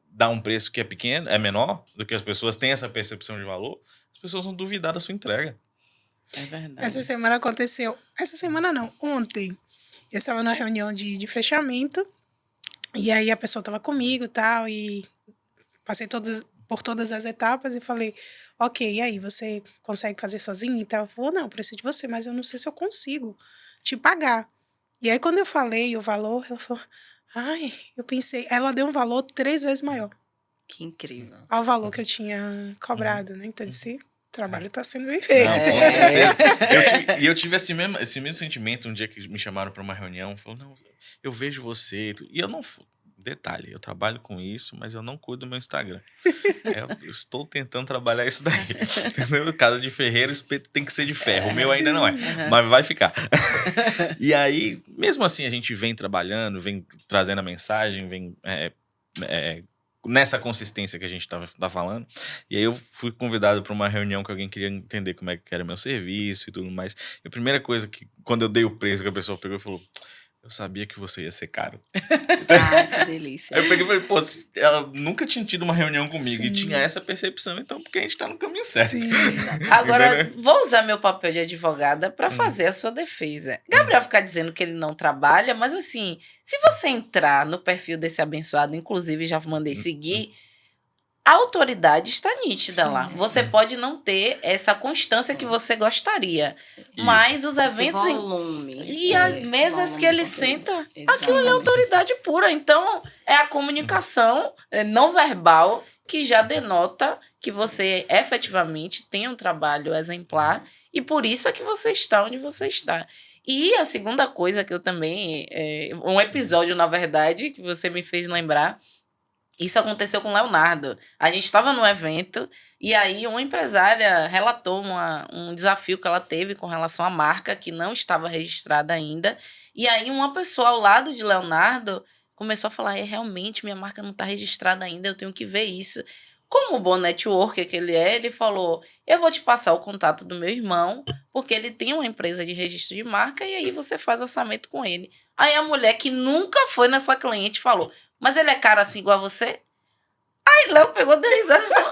dá um preço que é pequeno, é menor do que as pessoas têm essa percepção de valor, as pessoas vão duvidar da sua entrega. É verdade. Essa semana aconteceu... Essa semana não, ontem. Eu estava numa reunião de fechamento. E aí a pessoa estava comigo e tal. E passei por todas as etapas e falei... Ok, e aí, você consegue fazer sozinho e tal? Ela falou, não, eu preciso de você, mas eu não sei se eu consigo te pagar. E aí, quando eu falei o valor, ela falou... Ai, eu pensei... Ela deu um valor 3 vezes maior. Que incrível. Ao valor que eu tinha cobrado, né? Então, eu disse... O trabalho está sendo bem feito. Não, com certeza. Eu tive esse mesmo sentimento um dia que me chamaram para uma reunião. Falaram, não, eu vejo você. E eu não... Detalhe, eu trabalho com isso, mas eu não cuido do meu Instagram. Eu estou tentando trabalhar isso daí. Entendeu? Casa de ferreiro, o espeto tem que ser de ferro. O meu ainda não é, mas vai ficar. E aí, mesmo assim, a gente vem trabalhando, vem trazendo a mensagem, vem... nessa consistência que a gente tá falando. E aí eu fui convidado para uma reunião que alguém queria entender como é que era meu serviço e tudo mais. E a primeira coisa que, quando eu dei o preço, que a pessoa pegou e falou, eu sabia que você ia ser caro. Que delícia. Aí eu peguei e falei, pô, ela nunca tinha tido uma reunião comigo Sim. e tinha essa percepção, então porque a gente tá no caminho certo. Sim. Agora, vou usar meu papel de advogada para fazer a sua defesa. Gabriel fica dizendo que ele não trabalha, mas assim, se você entrar no perfil desse abençoado, inclusive já mandei seguir, a autoridade está nítida lá. Você pode não ter essa constância que você gostaria, mas os eventos... Esse volume. E as mesas que ele senta, aquilo é autoridade pura. Então, é a comunicação não verbal que já denota que você efetivamente tem um trabalho exemplar e por isso é que você está onde você está. E a segunda coisa que eu também... um episódio, na verdade, que você me fez lembrar, isso aconteceu com o Leonardo. A gente estava no evento e aí uma empresária relatou um desafio que ela teve com relação à marca que não estava registrada ainda. E aí uma pessoa ao lado de Leonardo começou a falar, realmente minha marca não está registrada ainda, eu tenho que ver isso. Como o bom networker que ele é, ele falou, eu vou te passar o contato do meu irmão, porque ele tem uma empresa de registro de marca e aí você faz orçamento com ele. Aí a mulher que nunca foi nessa cliente falou, mas ele é caro assim igual a você? Aí Léo pegou, deu risada e falou,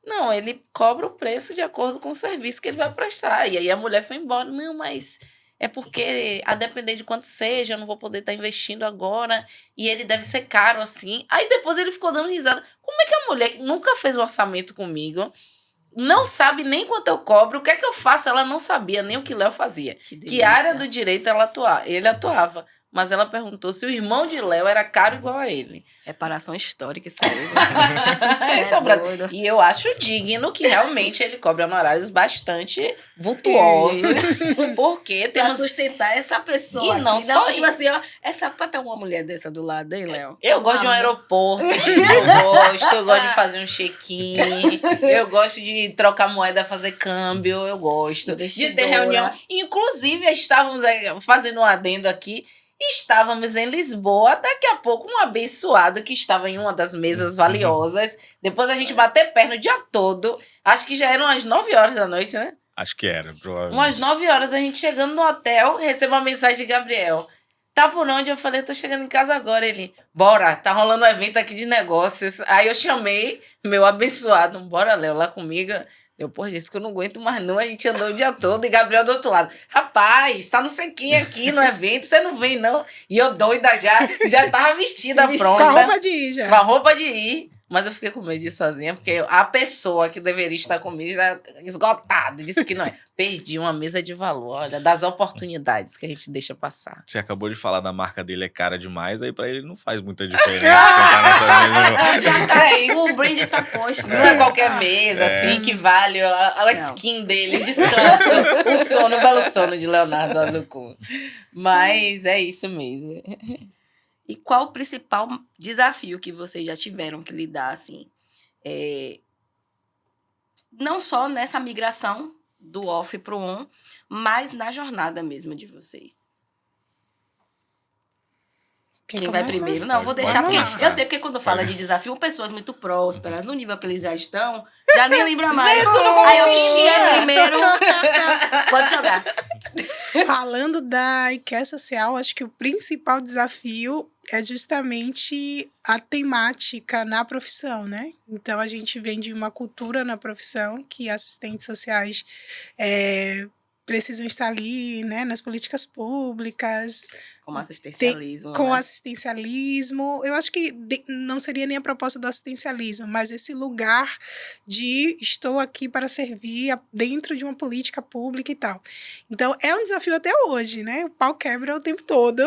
não, ele cobra o preço de acordo com o serviço que ele vai prestar. E aí a mulher foi embora, não, mas é porque a depender de quanto seja, eu não vou poder estar investindo agora e ele deve ser caro assim. Aí depois ele ficou dando risada. Como é que a mulher que nunca fez um orçamento comigo, não sabe nem quanto eu cobro, o que é que eu faço? Ela não sabia nem o que Léo fazia. Que área do direito ele atuava. Mas ela perguntou se o irmão de Léo era caro igual a ele. Reparação histórica, isso aí. Esse é o Brasil. E eu acho digno que realmente ele cobre honorários bastante vultuosos. Porque Pra temos... sustentar essa pessoa. E não aqui. só Não, tipo assim, ó, essa pra ter uma mulher dessa do lado, hein, Léo? Eu gosto de um aeroporto, eu gosto de fazer um check-in, eu gosto de trocar moeda, fazer câmbio, eu gosto de ter reunião. Inclusive, estávamos fazendo um adendo aqui, Estávamos em Lisboa, daqui a pouco um abençoado que estava em uma das mesas valiosas. Depois a gente bater perna o dia todo. Acho que já eram umas 9 horas da noite, né? Acho que era, provavelmente. Umas 9 horas a gente chegando no hotel, recebo uma mensagem de Gabriel. Tá por onde? Eu falei, tô chegando em casa agora. Ele, bora, tá rolando um evento aqui de negócios. Aí eu chamei meu abençoado, bora, Léo, lá comigo. Eu, pô, disse que eu não aguento mais não, a gente andou o dia todo e Gabriel do outro lado. Rapaz, tá não sei quem aqui no evento, você não vem não. E eu doida já tava vestida pronta. Com a roupa de ir já. Com a roupa de ir. Mas eu fiquei com medo de ir sozinha, porque a pessoa que deveria estar comigo já esgotado, disse que não é. Perdi uma mesa de valor, olha, das oportunidades que a gente deixa passar. Você acabou de falar da marca dele é cara demais, aí pra ele não faz muita diferença. sentar nessa mesa. Já tá, É isso. o brinde tá posto. Não é qualquer mesa, assim, que vale a skin dele, o descanso, o sono, o belo sono de Leonardo Azucum. Mas é isso mesmo. E qual o principal desafio que vocês já tiveram que lidar, assim? Não só nessa migração do off pro on, mas na jornada mesmo de vocês. Quem vai começa? primeiro? Não, vou Pode deixar, porque começar. eu sei porque quando fala de desafio, pessoas muito prósperas, no nível que eles já estão, já nem lembra mais. Aí eu quem é primeiro, pode jogar. Falando da IKEA Social, acho que o principal desafio é justamente a temática na profissão, né? Então, a gente vem de uma cultura na profissão que assistentes sociais precisam estar ali, né, nas políticas públicas, Como assistencialismo. com né? assistencialismo. Eu acho que não seria nem a proposta do assistencialismo, mas esse lugar de estou aqui para servir dentro de uma política pública e tal. Então, é um desafio até hoje, né? O pau quebra o tempo todo,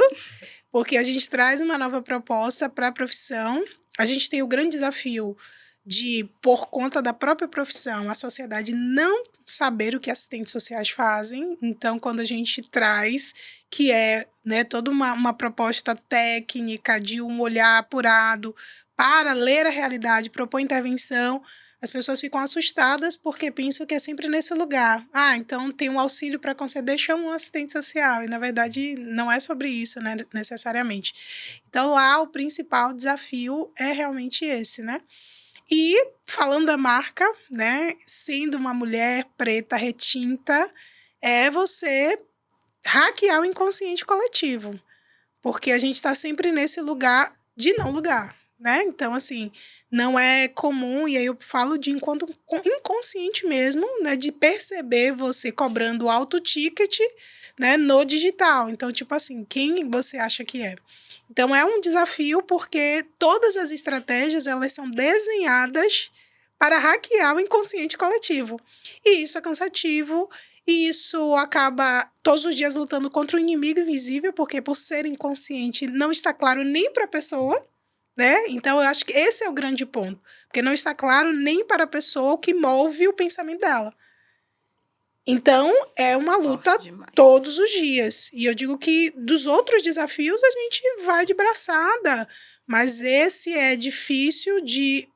porque a gente traz uma nova proposta para a profissão. A gente tem o grande desafio de, por conta da própria profissão, a sociedade não saber o que assistentes sociais fazem. Então, quando a gente traz, que é, né, toda uma proposta técnica de um olhar apurado para ler a realidade, propor intervenção, as pessoas ficam assustadas porque pensam que é sempre nesse lugar. Ah, então tem um auxílio para conceder, chama um assistente social. E, na verdade, não é sobre isso, né, necessariamente. Então, lá, o principal desafio é realmente esse, né? E, falando da marca, né, sendo uma mulher preta retinta, é você hackear o inconsciente coletivo. Porque a gente está sempre nesse lugar de não lugar, né? Então, assim, não é comum, e aí eu falo de enquanto inconsciente mesmo, né, de perceber você cobrando alto ticket, né, no digital. Então, tipo assim, quem você acha que é? Então, é um desafio porque todas as estratégias, elas são desenhadas para hackear o inconsciente coletivo. E isso é cansativo, e isso acaba todos os dias lutando contra o inimigo invisível, porque por ser inconsciente não está claro nem para a pessoa, né? Então, eu acho que esse é o grande ponto. Porque não está claro nem para a pessoa o que move o pensamento dela. Então, é uma luta todos os dias. E eu digo que dos outros desafios a gente vai de braçada. Mas esse é difícil de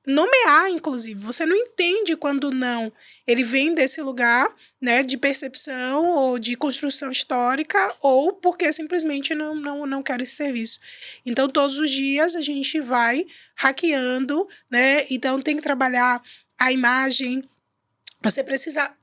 nomear, inclusive. Você não entende quando não. Ele vem desse lugar, né, de percepção ou de construção histórica, ou porque simplesmente não quer esse serviço. Então, todos os dias a gente vai hackeando, né? Então, tem que trabalhar a imagem. Você precisa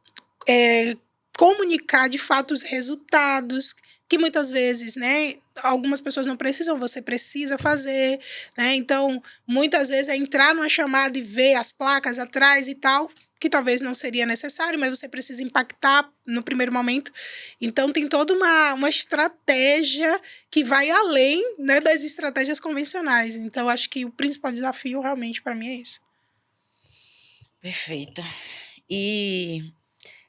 comunicar de fato os resultados, que muitas vezes, né, algumas pessoas não precisam, você precisa fazer, né? Então, muitas vezes é entrar numa chamada e ver as placas atrás e tal, que talvez não seria necessário, mas você precisa impactar no primeiro momento. Então, tem toda uma estratégia que vai além, né, das estratégias convencionais. Então, acho que o principal desafio realmente para mim é isso. Perfeito. E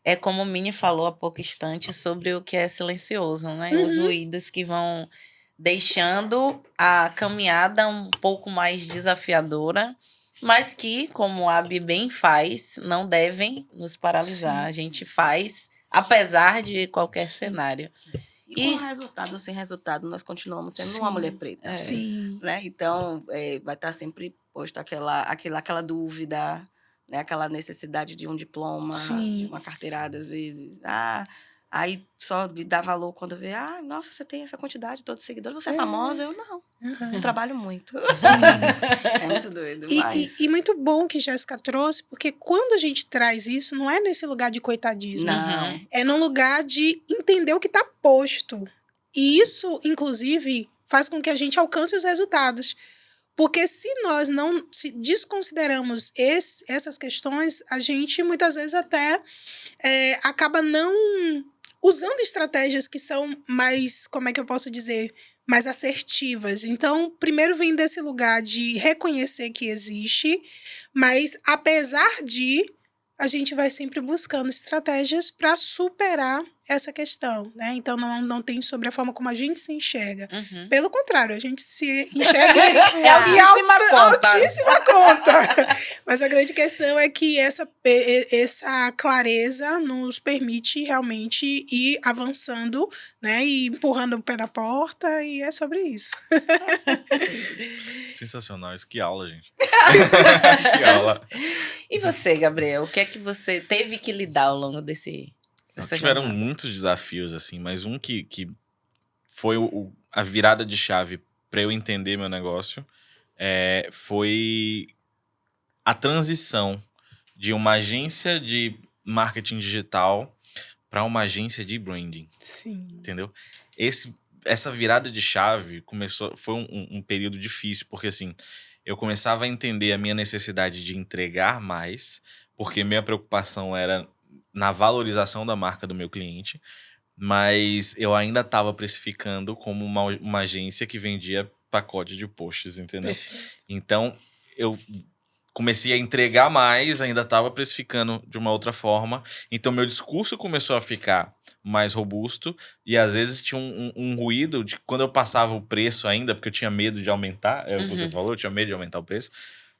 é como o Mini falou há pouco instante sobre o que é silencioso, né? Os ruídos que vão deixando a caminhada um pouco mais desafiadora, mas que, como a Abi bem faz, não devem nos paralisar. Sim. A gente faz, apesar de qualquer cenário. E com resultado ou sem resultado, nós continuamos sendo uma mulher preta. Sim. Né? Então, vai estar sempre posto aquela dúvida, né? Aquela necessidade de um diploma, Sim. de uma carteirada, às vezes. Aí só me dá valor quando vê, nossa, você tem essa quantidade toda de seguidores, você é famosa? Eu não. Aham. Eu trabalho muito. É muito doido, E, mas... e muito bom que Jéssica trouxe, porque quando a gente traz isso, não é nesse lugar de coitadismo. Não. É num lugar de entender o que está posto. E isso, inclusive, faz com que a gente alcance os resultados. Porque se nós não se desconsideramos essas questões, a gente muitas vezes até acaba não usando estratégias que são mais, como é que eu posso dizer, mais assertivas. Então, primeiro vem desse lugar de reconhecer que existe, mas apesar de, a gente vai sempre buscando estratégias para superar essa questão, né? Então, não tem sobre a forma como a gente se enxerga. Uhum. Pelo contrário, a gente se enxerga É altíssima conta. altíssima conta. Mas a grande questão é que essa clareza nos permite realmente ir avançando, né? E empurrando o pé na porta, e é sobre isso. Sensacional. Isso, que aula, gente. Que aula. E você, Gabriel, o que é que você teve que lidar ao longo dessa Tiveram jornada? muitos desafios, assim, mas um que foi a virada de chave para eu entender meu negócio foi a transição de uma agência de marketing digital para uma agência de branding, Sim. entendeu? Essa virada de chave foi um período difícil, porque assim, eu começava a entender a minha necessidade de entregar mais, porque minha preocupação era na valorização da marca do meu cliente, mas eu ainda estava precificando como uma agência que vendia pacote de posts, entendeu? Perfeito. Então, eu comecei a entregar mais, ainda estava precificando de uma outra forma. Então, meu discurso começou a ficar mais robusto e, às vezes, tinha um ruído de quando eu passava o preço ainda, porque eu tinha medo de aumentar, é o que você falou, eu tinha medo de aumentar o preço,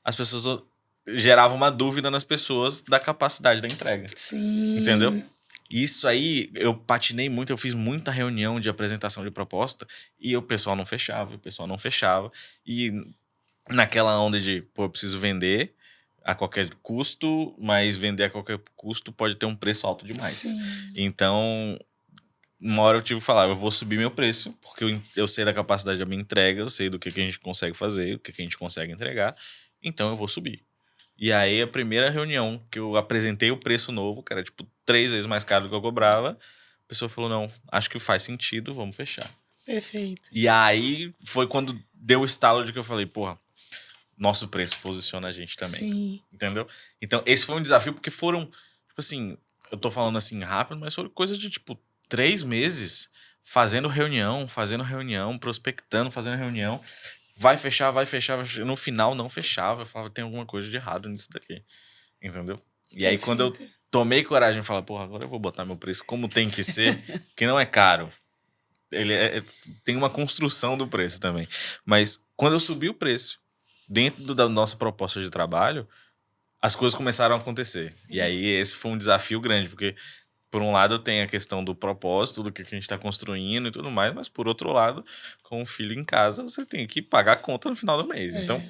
as pessoas geravam uma dúvida nas pessoas da capacidade da entrega. Sim. Entendeu? Isso aí, eu patinei muito, eu fiz muita reunião de apresentação de proposta e o pessoal não fechava. E naquela onda de, pô, eu preciso vender a qualquer custo, mas vender a qualquer custo pode ter um preço alto demais. Sim. Então, uma hora eu tive que falar, eu vou subir meu preço, porque eu sei da capacidade da minha entrega, eu sei do que a gente consegue fazer, o que a gente consegue entregar, então eu vou subir. E aí, a primeira reunião que eu apresentei o preço novo, que era tipo 3 vezes mais caro do que eu cobrava, a pessoa falou, não, acho que faz sentido, vamos fechar. Perfeito. E aí, foi quando deu o estalo de que eu falei, porra, nosso preço posiciona a gente também. Sim. Entendeu? Então, esse foi um desafio, porque foram, tipo assim, eu tô falando assim rápido, mas foram coisas de, tipo, 3 meses fazendo reunião, prospectando, fazendo reunião. Vai fechar. No final, não fechava. Eu falava, tem alguma coisa de errado nisso daqui. Entendeu? E aí, quando eu tomei coragem e falei, porra, agora eu vou botar meu preço como tem que ser, que não é caro. Ele tem uma construção do preço também. Mas quando eu subi o preço, dentro da nossa proposta de trabalho, as coisas começaram a acontecer. E aí, esse foi um desafio grande, porque por um lado, eu tenho a questão do propósito, do que a gente está construindo e tudo mais, mas por outro lado, com o filho em casa, você tem que pagar a conta no final do mês. Então,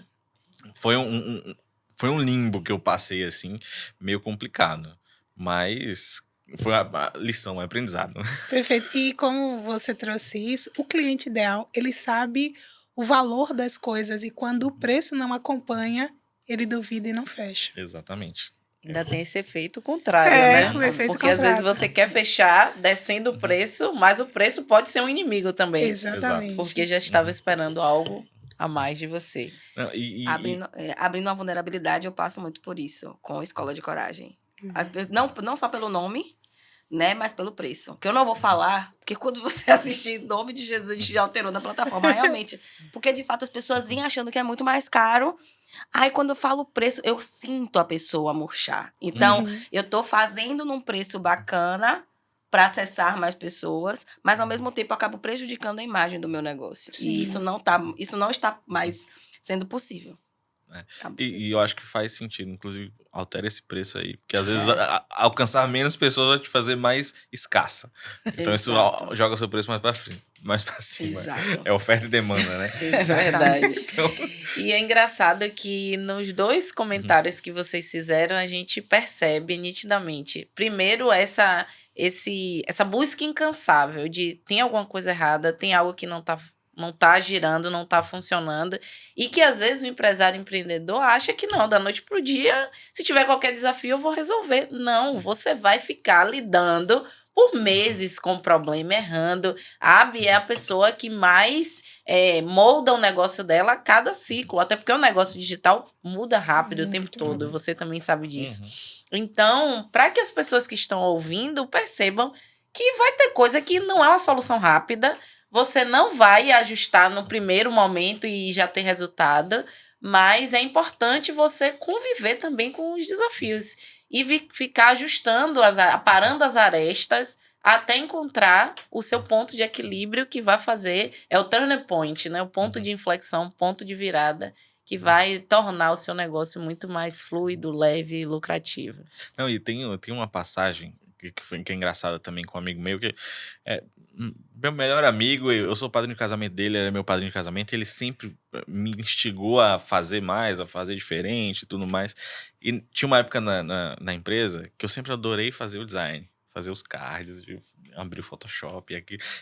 foi um limbo que eu passei, assim, meio complicado. Mas foi a lição, é aprendizado. Perfeito. E como você trouxe isso, o cliente ideal, ele sabe o valor das coisas e quando o preço não acompanha, ele duvida e não fecha. Exatamente. Ainda tem esse efeito contrário, o né? efeito Porque às vezes contrário. você quer fechar descendo o preço, mas o preço pode ser um inimigo também. Exatamente. Porque já estava esperando algo a mais de você. Não, Abrindo uma vulnerabilidade, eu passo muito por isso, com Escola de Coragem. Não só pelo nome, né, mas pelo preço. Que eu não vou falar, porque quando você assistir em nome de Jesus, a gente já alterou na plataforma, realmente. Porque, de fato, as pessoas vêm achando que é muito mais caro. Aí, quando eu falo preço, eu sinto a pessoa murchar. Então, eu tô fazendo num preço bacana para acessar mais pessoas, mas, ao mesmo tempo, eu acabo prejudicando a imagem do meu negócio. Sim. E isso não está mais sendo possível. E eu acho que faz sentido, inclusive, altera esse preço aí. Porque às vezes alcançar menos pessoas vai te fazer mais escassa. Então isso joga o seu preço mais pra cima. Exato. É oferta e demanda, né? É verdade. Então... E é engraçado que nos 2 comentários que vocês fizeram, a gente percebe nitidamente. Primeiro, essa busca incansável de tem alguma coisa errada, tem algo que não tá girando, não tá funcionando. E que às vezes o empresário empreendedor acha que não, da noite pro dia, se tiver qualquer desafio, eu vou resolver. Não, você vai ficar lidando por meses com o problema, errando. A Abi é a pessoa que mais molda o negócio dela a cada ciclo. Até porque o negócio digital muda rápido o tempo todo. Você também sabe disso. Então, para que as pessoas que estão ouvindo percebam que vai ter coisa que não é uma solução rápida. Você não vai ajustar no primeiro momento e já ter resultado. Mas é importante você conviver também com os desafios. E ficar ajustando, aparando as arestas até encontrar o seu ponto de equilíbrio que vai fazer, é o turning point, né? O ponto de inflexão, ponto de virada, que vai tornar o seu negócio muito mais fluido, leve e lucrativo. Não, e tem uma passagem que é engraçada também com um amigo meu, que meu melhor amigo, eu sou padrinho de casamento dele, ele é meu padrinho de casamento, e ele sempre me instigou a fazer mais, a fazer diferente e tudo mais. E tinha uma época na empresa que eu sempre adorei fazer o design, fazer os cards, abrir o Photoshop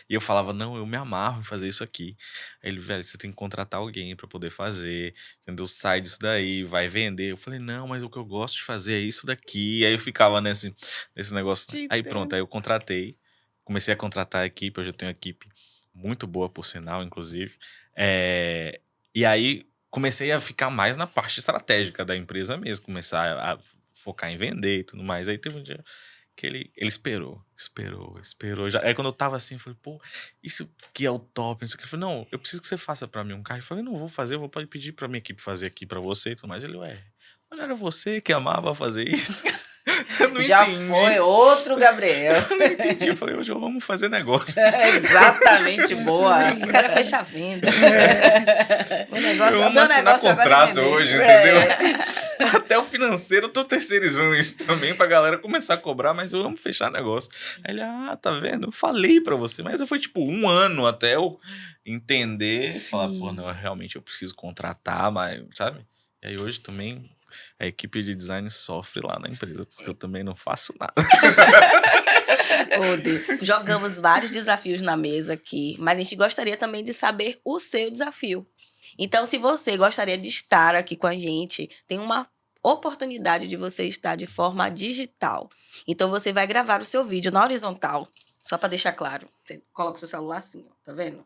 e eu falava, não, eu me amarro em fazer isso aqui. Aí ele, velho, você tem que contratar alguém pra poder fazer, entendeu? Sai disso daí, vai vender. Eu falei, não, mas o que eu gosto de fazer é isso daqui. Aí eu ficava nesse negócio. Aí pronto, aí eu comecei a contratar a equipe, eu já tenho uma equipe muito boa, por sinal, inclusive. E aí comecei a ficar mais na parte estratégica da empresa mesmo, começar a focar em vender e tudo mais. Aí teve um dia que ele esperou. Já, aí quando eu tava assim, eu falei, pô, isso que é o top, isso aqui. Eu falei, não, eu preciso que você faça pra mim um card. Eu falei, não vou fazer, pode pedir pra minha equipe fazer aqui pra você e tudo mais. Ele, mas não era você que amava fazer isso? Eu não Já entendi. foi outro Gabriel. Eu não entendi. Eu falei, hoje vamos fazer negócio. Exatamente, boa. O cara fecha a venda. O negócio, Eu amo assinar contrato hoje, entendeu? Até o financeiro eu tô terceirizando isso também pra galera começar a cobrar, mas eu amo fechar negócio. Aí ele, tá vendo? Eu falei pra você, mas foi tipo 1 ano até eu entender. Falar, pô, não, realmente eu preciso contratar, mas, sabe? E aí hoje também a equipe de design sofre lá na empresa, porque eu também não faço nada. Jogamos vários desafios na mesa aqui, mas a gente gostaria também de saber o seu desafio. Então, se você gostaria de estar aqui com a gente, tem uma oportunidade de você estar de forma digital. Então, você vai gravar o seu vídeo na horizontal, só para deixar claro. Você coloca o seu celular assim, ó, tá vendo?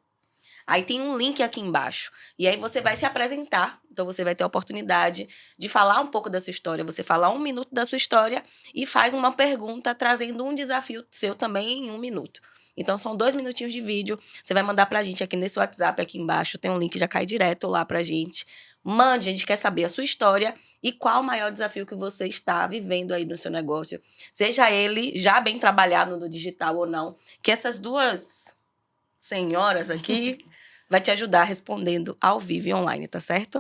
Aí tem um link aqui embaixo. E aí você vai se apresentar. Então você vai ter a oportunidade de falar um pouco da sua história. Você falar 1 minuto da sua história e faz uma pergunta trazendo um desafio seu também em 1 minuto. Então são 2 minutinhos de vídeo. Você vai mandar pra gente aqui nesse WhatsApp aqui embaixo. Tem um link, já cai direto lá pra gente. Mande, a gente quer saber a sua história e qual o maior desafio que você está vivendo aí no seu negócio. Seja ele já bem trabalhado no digital ou não. Que essas 2 senhoras aqui vai te ajudar respondendo ao vivo e online, tá certo?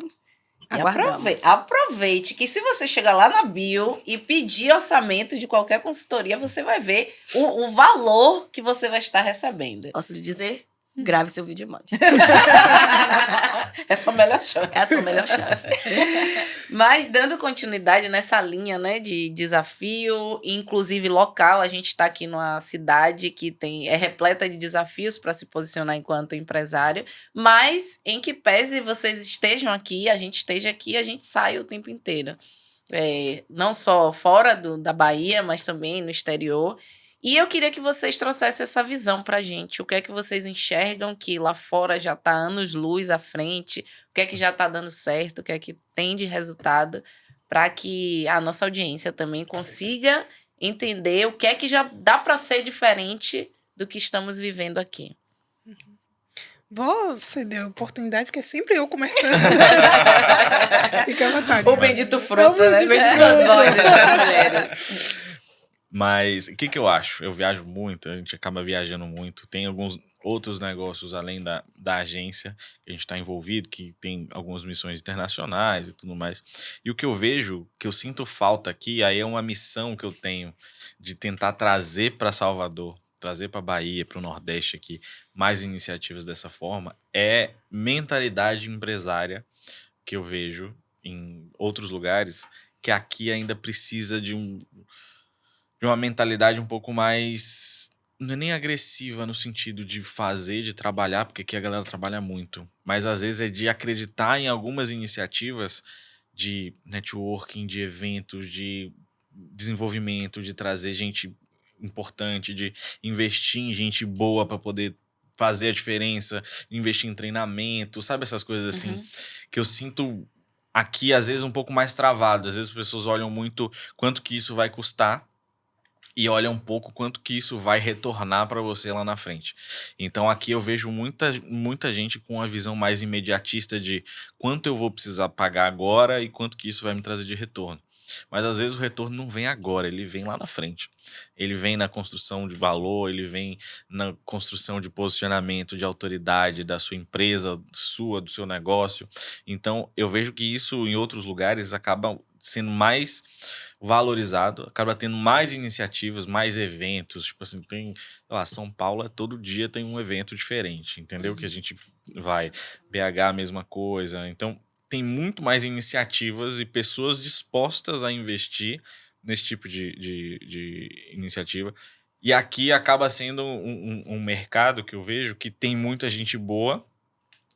Aproveite que se você chegar lá na bio e pedir orçamento de qualquer consultoria, você vai ver o valor que você vai estar recebendo. Posso lhe dizer? Grave seu vídeo e mande. É a sua melhor chance. É a sua melhor chance. Mas dando continuidade nessa linha, né, de desafio, inclusive local, a gente está aqui numa cidade que é repleta de desafios para se posicionar enquanto empresário, mas em que pese vocês estejam aqui, a gente esteja aqui, a gente sai o tempo inteiro. Não só fora da Bahia, mas também no exterior. E eu queria que vocês trouxessem essa visão pra gente. O que é que vocês enxergam que lá fora já tá anos-luz à frente? O que é que já tá dando certo? O que é que tem de resultado? Para que a nossa audiência também consiga entender o que é que já dá para ser diferente do que estamos vivendo aqui. Vou ceder a oportunidade, porque é sempre eu começando. Fica à vontade. O bendito fruto, né? Bendito suas vozes, as mulheres. Mas o que eu acho? Eu viajo muito, a gente acaba viajando muito. Tem alguns outros negócios além da agência que a gente está envolvido, que tem algumas missões internacionais e tudo mais. E o que eu vejo, que eu sinto falta aqui, aí é uma missão que eu tenho de tentar trazer para Salvador, trazer para Bahia, para o Nordeste aqui, mais iniciativas dessa forma, é mentalidade empresária que eu vejo em outros lugares, que aqui ainda precisa de uma mentalidade um pouco mais. Não é nem agressiva no sentido de fazer, de trabalhar, porque aqui a galera trabalha muito. Mas às vezes é de acreditar em algumas iniciativas de networking, de eventos, de desenvolvimento, de trazer gente importante, de investir em gente boa para poder fazer a diferença, investir em treinamento, sabe essas coisas assim Uhum. que eu sinto aqui às vezes um pouco mais travado. Às vezes as pessoas olham muito quanto que isso vai custar e olha um pouco quanto que isso vai retornar para você lá na frente. Então aqui eu vejo muita gente com uma visão mais imediatista de quanto eu vou precisar pagar agora e quanto que isso vai me trazer de retorno. Mas às vezes o retorno não vem agora, ele vem lá na frente. Ele vem na construção de valor, ele vem na construção de posicionamento, de autoridade da sua empresa, do seu negócio. Então eu vejo que isso em outros lugares acaba sendo mais valorizado, acaba tendo mais iniciativas, mais eventos. Tipo assim, tem, sei lá, São Paulo todo dia tem um evento diferente, entendeu? Que a gente vai. BH, a mesma coisa. Então, tem muito mais iniciativas e pessoas dispostas a investir nesse tipo de iniciativa. E aqui acaba sendo um mercado que eu vejo que tem muita gente boa,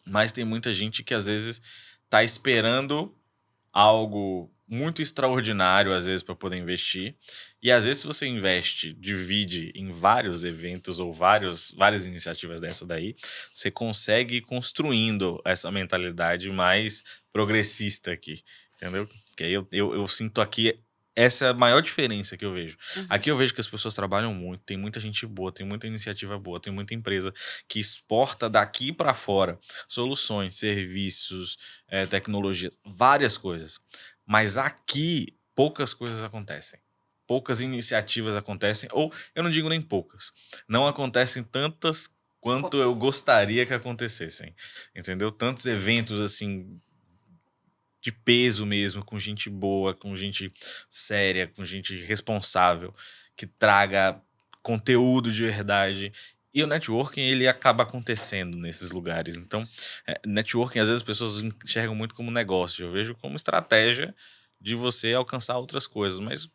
mas tem muita gente que às vezes está esperando algo muito extraordinário, às vezes, para poder investir. E às vezes, se você investe, divide em vários eventos ou várias iniciativas dessa daí, você consegue ir construindo essa mentalidade mais progressista aqui, entendeu? Que aí eu sinto aqui. Essa é a maior diferença que eu vejo. Aqui eu vejo que as pessoas trabalham muito, tem muita gente boa, tem muita iniciativa boa, tem muita empresa que exporta daqui para fora soluções, serviços, tecnologias, várias coisas. Mas aqui poucas coisas acontecem. Poucas iniciativas acontecem, ou eu não digo nem poucas. Não acontecem tantas quanto eu gostaria que acontecessem. Entendeu? Tantos eventos assim de peso mesmo, com gente boa, com gente séria, com gente responsável, que traga conteúdo de verdade. E o networking, ele acaba acontecendo nesses lugares. Então, networking, às vezes as pessoas enxergam muito como negócio. Eu vejo como estratégia de você alcançar outras coisas. Mas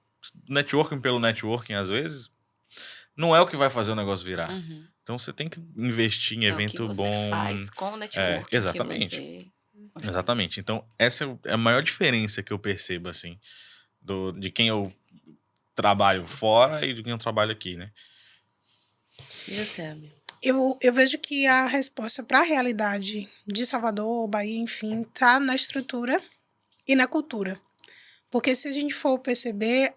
networking pelo networking, às vezes, não é o que vai fazer o negócio virar. Uhum. Então, você tem que investir em É o que evento você bom. faz com o network. Exatamente. Que você... Exatamente. Então, essa é a maior diferença que eu percebo, assim, de quem eu trabalho fora e de quem eu trabalho aqui, né? E você, Abby? Eu vejo que a resposta para a realidade de Salvador, Bahia, enfim, está na estrutura e na cultura. Porque se a gente for perceber,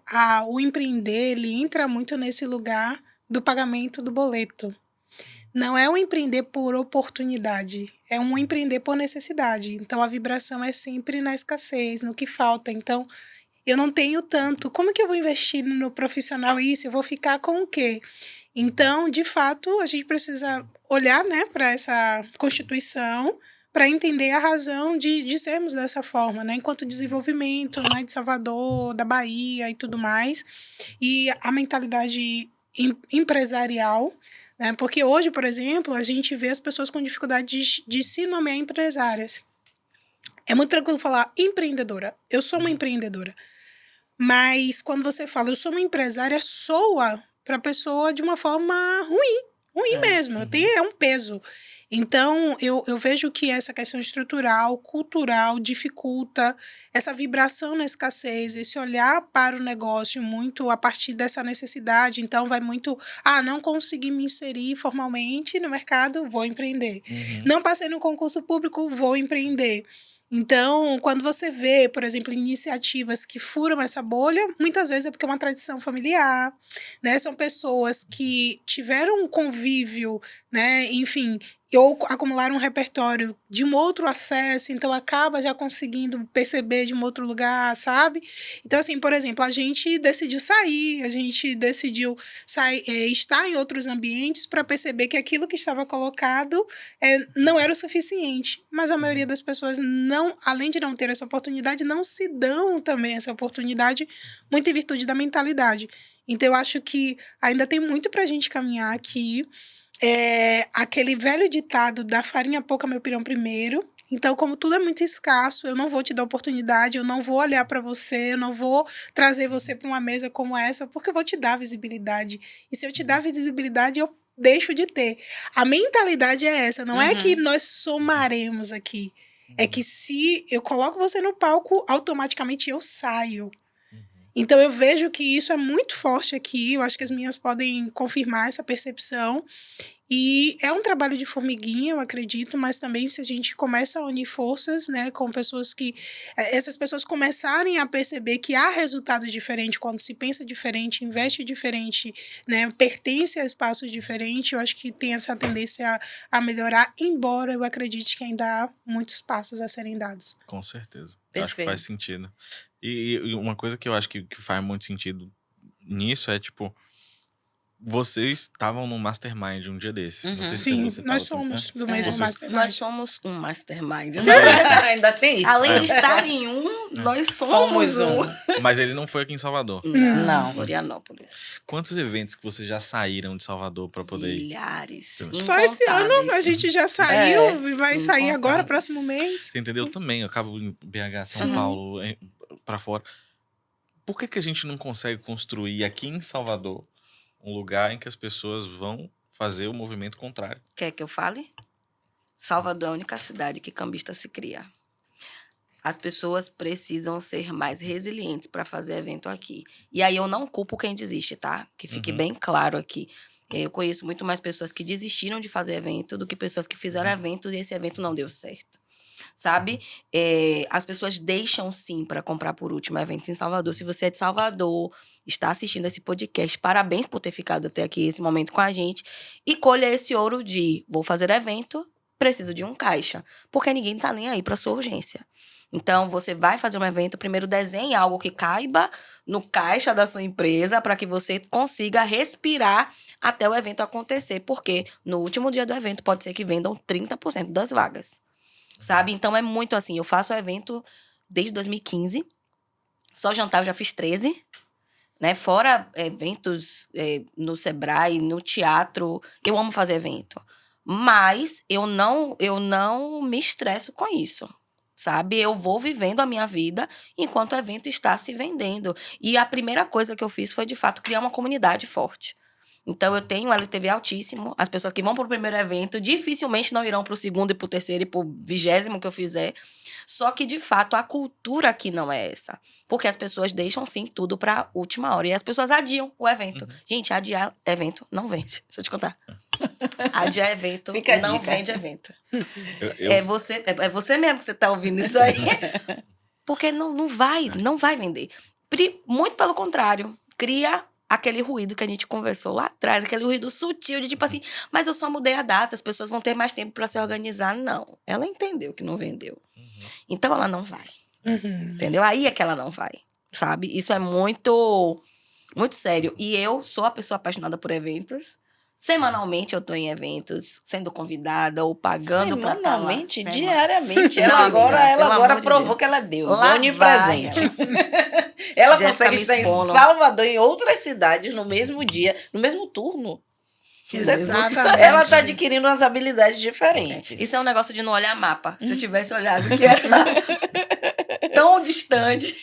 o empreender, ele entra muito nesse lugar do pagamento do boleto. Não é um empreender por oportunidade, é um empreender por necessidade. Então, a vibração é sempre na escassez, no que falta. Então, eu não tenho tanto. Como que eu vou investir no profissional isso? Eu vou ficar com o quê? Então, de fato, a gente precisa olhar, né, para essa Constituição para entender a razão de sermos dessa forma, né, enquanto desenvolvimento, né, de Salvador, da Bahia e tudo mais. E a mentalidade empresarial, né, porque hoje, por exemplo, a gente vê as pessoas com dificuldade de se nomear empresárias. É muito tranquilo falar empreendedora. Eu sou uma empreendedora. Mas quando você fala eu sou uma empresária, soa para a pessoa de uma forma ruim mesmo. É um peso. Então, eu vejo que essa questão estrutural, cultural, dificulta essa vibração na escassez, esse olhar para o negócio muito a partir dessa necessidade. Então, vai muito, não consegui me inserir formalmente no mercado, vou empreender. Não passei no concurso público, vou empreender. Então, quando você vê, por exemplo, iniciativas que furam essa bolha, muitas vezes é porque é uma tradição familiar, né? São pessoas que tiveram um convívio, né? Enfim, ou acumular um repertório de um outro acesso, então acaba já conseguindo perceber de um outro lugar, sabe? Então, assim, por exemplo, a gente decidiu sair, a gente decidiu estar em outros ambientes para perceber que aquilo que estava colocado não era o suficiente. Mas a maioria das pessoas, não, além de não ter essa oportunidade, não se dão também essa oportunidade, muito em virtude da mentalidade. Então, eu acho que ainda tem muito para a gente caminhar aqui. Aquele velho ditado da farinha pouca, meu pirão primeiro. Então, como tudo é muito escasso, eu não vou te dar oportunidade, eu não vou olhar para você, eu não vou trazer você para uma mesa como essa, porque eu vou te dar visibilidade. E se eu te dar visibilidade, eu deixo de ter. A mentalidade é essa, não é que nós somaremos aqui. É que se eu coloco você no palco, automaticamente eu saio. Então, eu vejo que isso é muito forte aqui. Eu acho que as meninas podem confirmar essa percepção. E é um trabalho de formiguinha, eu acredito, mas também se a gente começa a unir forças, né, com pessoas que... essas pessoas começarem a perceber que há resultados diferentes quando se pensa diferente, investe diferente, né, pertence a espaços diferentes, eu acho que tem essa tendência a melhorar, embora eu acredite que ainda há muitos passos a serem dados. Com certeza. Perfeito. Acho que faz sentido. E uma coisa que eu acho que faz muito sentido nisso é, tipo, vocês estavam no Mastermind um dia desses. Não sei se Sim, você nós tava somos do mesmo Vocês- Mastermind. Nós somos um mastermind. Ainda tem isso? Além de estar em um, nós somos um. Mas ele não foi aqui em Salvador. Não. Florianópolis. Quantos eventos que vocês já saíram de Salvador pra poder ir? Milhares. Só esse ano a incontáveis. gente já saiu e vai sair Incontáveis. agora, próximo mês. Você entendeu? Eu também. Eu acabo em BH, São Paulo, pra fora. Por que a gente não consegue construir aqui em Salvador um lugar em que as pessoas vão fazer o movimento contrário? Quer que eu fale? Salvador é a única cidade que cambista se cria. As pessoas precisam ser mais resilientes para fazer evento aqui. E aí eu não culpo quem desiste, tá? Que fique bem claro aqui. Eu conheço muito mais pessoas que desistiram de fazer evento do que pessoas que fizeram evento e esse evento não deu certo. Sabe? As pessoas deixam sim para comprar por último evento em Salvador. Se você é de Salvador, está assistindo esse podcast, parabéns por ter ficado até aqui esse momento com a gente. E colha esse ouro de vou fazer evento, preciso de um caixa. Porque ninguém tá nem aí para sua urgência. Então, você vai fazer um evento, primeiro desenhe algo que caiba no caixa da sua empresa para que você consiga respirar até o evento acontecer. Porque no último dia do evento pode ser que vendam 30% das vagas. Sabe? Então, é muito assim. Eu faço o evento desde 2015. Só jantar eu já fiz 13. Né? Fora eventos no Sebrae, no teatro. Eu amo fazer evento. Mas eu não me estresso com isso. Sabe? Eu vou vivendo a minha vida enquanto o evento está se vendendo. E a primeira coisa que eu fiz foi, de fato, criar uma comunidade forte. Então, eu tenho um LTV altíssimo. As pessoas que vão para o primeiro evento dificilmente não irão para o segundo e para o terceiro e para o 20º que eu fizer. Só que, de fato, a cultura aqui não é essa. Porque as pessoas deixam, sim, tudo para a última hora. E as pessoas adiam o evento. Gente, adiar evento não vende. Deixa eu te contar. Adiar evento Fica a não dica. vende evento. Eu- É você mesmo que você tá ouvindo isso aí. Porque não vai vender. Muito pelo contrário. Cria aquele ruído que a gente conversou lá atrás, aquele ruído sutil de tipo assim, mas eu só mudei a data, as pessoas vão ter mais tempo para se organizar. Não. Ela entendeu que não vendeu. Então ela não vai. Entendeu? Aí é que ela não vai. Sabe? Isso é muito, muito sério. E eu sou a pessoa apaixonada por eventos. Semanalmente eu tô em eventos, sendo convidada ou pagando pra estar lá. Semanalmente, diariamente. Ela Não, agora, amiga, ela pelo agora amor de provou Deus. que ela é Deus, Lá onipresente. Ela Jéssica consegue me estar em expondo. Salvador, em outras cidades, no mesmo dia, no mesmo turno. Exatamente. Ela está adquirindo umas habilidades diferentes. Isso é um negócio de não olhar mapa. Se eu tivesse olhado que era tão distante.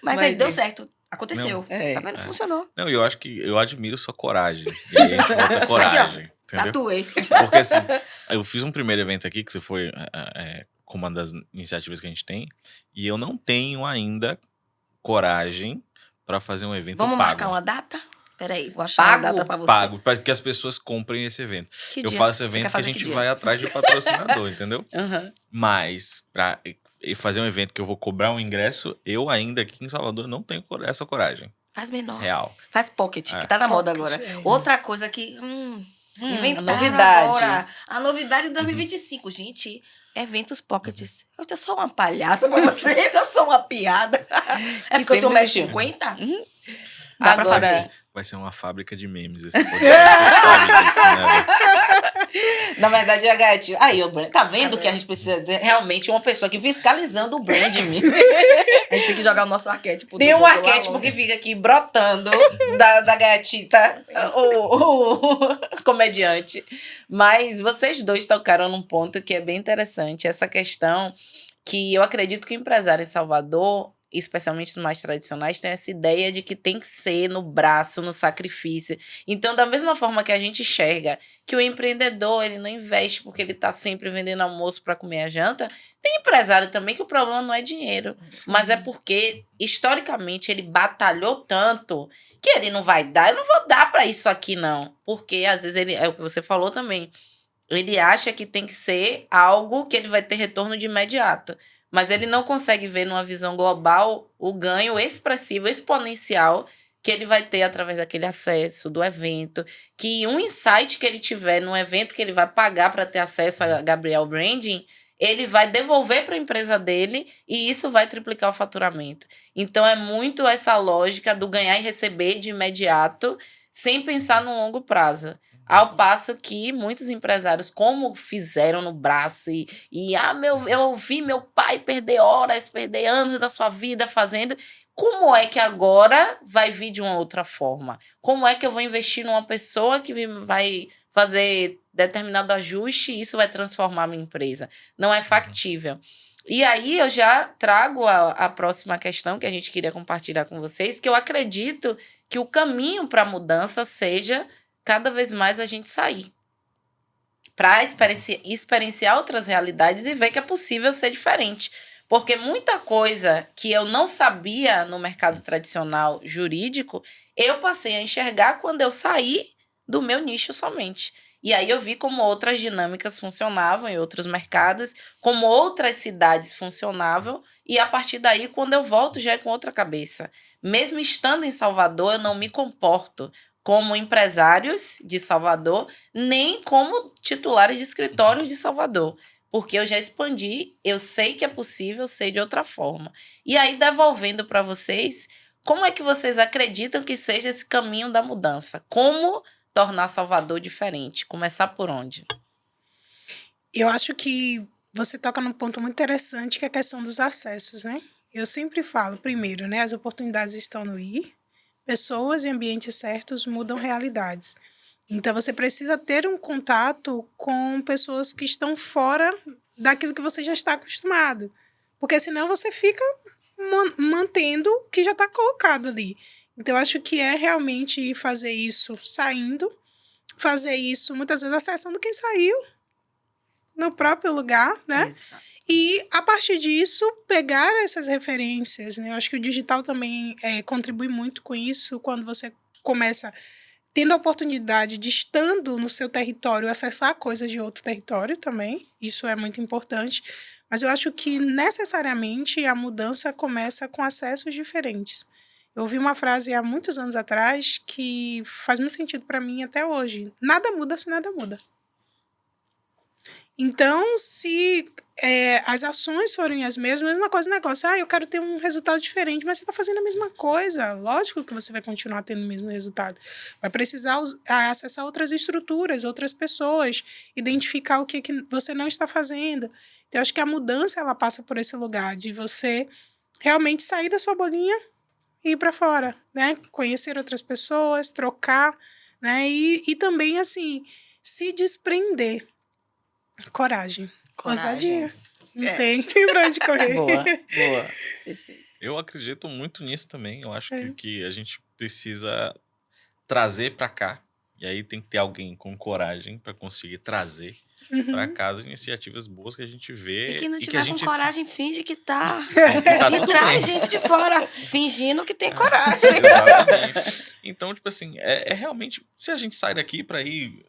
Mas aí deu certo. Aconteceu. Não, Tá vendo? Funcionou. Não, eu acho que eu admiro sua coragem. E aí a gente bota coragem. Entendeu? Tatuei. Porque assim, eu fiz um primeiro evento aqui, que você foi com uma das iniciativas que a gente tem, e eu não tenho ainda coragem pra fazer um evento Vamos pago. marcar uma data? Peraí, vou achar Pago? uma data pra você. Pago, para que as pessoas comprem esse evento. Que Eu dia? faço Você evento quer que a fazer gente que dia? vai atrás de patrocinador, entendeu? Uhum. Mas pra fazer um evento que eu vou cobrar um ingresso, eu ainda aqui em Salvador não tenho essa coragem. Faz menor. Real. Faz pocket, É. que tá na moda Pocket, agora. é. Outra coisa que... Inventaram novidade. agora a novidade de 2025. Gente, eventos pockets. Eu sou uma palhaça pra vocês, eu sou uma piada. É porque eu tô sempre existiu. 1,50 m? Dá pra Agora, fazer. Vai ser uma fábrica de memes esse podcast. Você sabe disso, né? na verdade, a gatinha. Aí, o brand, tá vendo que a gente precisa de realmente uma pessoa que fiscalizando o brand mesmo. A gente tem que jogar o nosso arquétipo. Tem do um Bobo arquétipo Lalonga. que fica aqui brotando da gatita, o comediante. Mas vocês dois tocaram num ponto que é bem interessante. Essa questão que eu acredito que o empresário em Salvador, especialmente os mais tradicionais, tem essa ideia de que tem que ser no braço, no sacrifício. Então, da mesma forma que a gente enxerga que o empreendedor, ele não investe porque ele está sempre vendendo almoço para comer a janta, tem empresário também que o problema não é dinheiro, mas é porque, historicamente, ele batalhou tanto que ele não vai dar, eu não vou dar para isso aqui, não. Porque, às vezes, ele, é o que você falou também, ele acha que tem que ser algo que ele vai ter retorno de imediato. Mas ele não consegue ver numa visão global o ganho expressivo, exponencial que ele vai ter através daquele acesso, do evento. Que um insight que ele tiver no evento que ele vai pagar para ter acesso a Gabriel Branding, ele vai devolver para a empresa dele e isso vai triplicar o faturamento. Então é muito essa lógica do ganhar e receber de imediato, sem pensar no longo prazo. Ao passo que muitos empresários, como fizeram no braço eu vi meu pai perder horas, perder anos da sua vida fazendo, como é que agora vai vir de uma outra forma? Como é que eu vou investir numa pessoa que vai fazer determinado ajuste e isso vai transformar a minha empresa? Não é factível. E aí eu já trago a próxima questão que a gente queria compartilhar com vocês, que eu acredito que o caminho para a mudança seja cada vez mais a gente sair para experienciar outras realidades e ver que é possível ser diferente. Porque muita coisa que eu não sabia no mercado tradicional jurídico, eu passei a enxergar quando eu saí do meu nicho somente. E aí eu vi como outras dinâmicas funcionavam em outros mercados, como outras cidades funcionavam, e a partir daí, quando eu volto, já é com outra cabeça. Mesmo estando em Salvador, eu não me comporto como empresários de Salvador, nem como titulares de escritórios de Salvador. Porque eu já expandi, eu sei que é possível ser de outra forma. E aí, devolvendo para vocês, como é que vocês acreditam que seja esse caminho da mudança? Como tornar Salvador diferente? Começar por onde? Eu acho que você toca num ponto muito interessante, que é a questão dos acessos, né? Eu sempre falo, primeiro, né? As oportunidades estão no ir. Pessoas e ambientes certos mudam realidades. Então, você precisa ter um contato com pessoas que estão fora daquilo que você já está acostumado. Porque senão você fica mantendo o que já está colocado ali. Então, eu acho que é realmente fazer isso saindo, fazer isso muitas vezes acessando quem saiu no próprio lugar, né? Exato. E, a partir disso, pegar essas referências, né? Eu acho que o digital também contribui muito com isso, quando você começa tendo a oportunidade de, estando no seu território, acessar coisas de outro território também. Isso é muito importante. Mas eu acho que, necessariamente, a mudança começa com acessos diferentes. Eu ouvi uma frase há muitos anos atrás que faz muito sentido para mim até hoje. Nada muda se nada muda. Então, se as ações forem as mesma coisa, negócio, eu quero ter um resultado diferente, mas você está fazendo a mesma coisa. Lógico que você vai continuar tendo o mesmo resultado. Vai precisar acessar outras estruturas, outras pessoas, identificar o que você não está fazendo. Então, eu acho que a mudança, ela passa por esse lugar de você realmente sair da sua bolinha e ir para fora, né? Conhecer outras pessoas, trocar, né? E também, assim, se desprender. Coragem. Ousadia. Não tem pra onde correr. Boa. Eu acredito muito nisso também. Eu acho que a gente precisa trazer para cá. E aí tem que ter alguém com coragem para conseguir trazer para cá as iniciativas boas que a gente vê. E que não que tiver a gente com coragem, finge que tá. tá E tudo traz bem. gente de fora, fingindo que tem coragem. Exatamente. Então, tipo assim, é realmente... Se a gente sai daqui para ir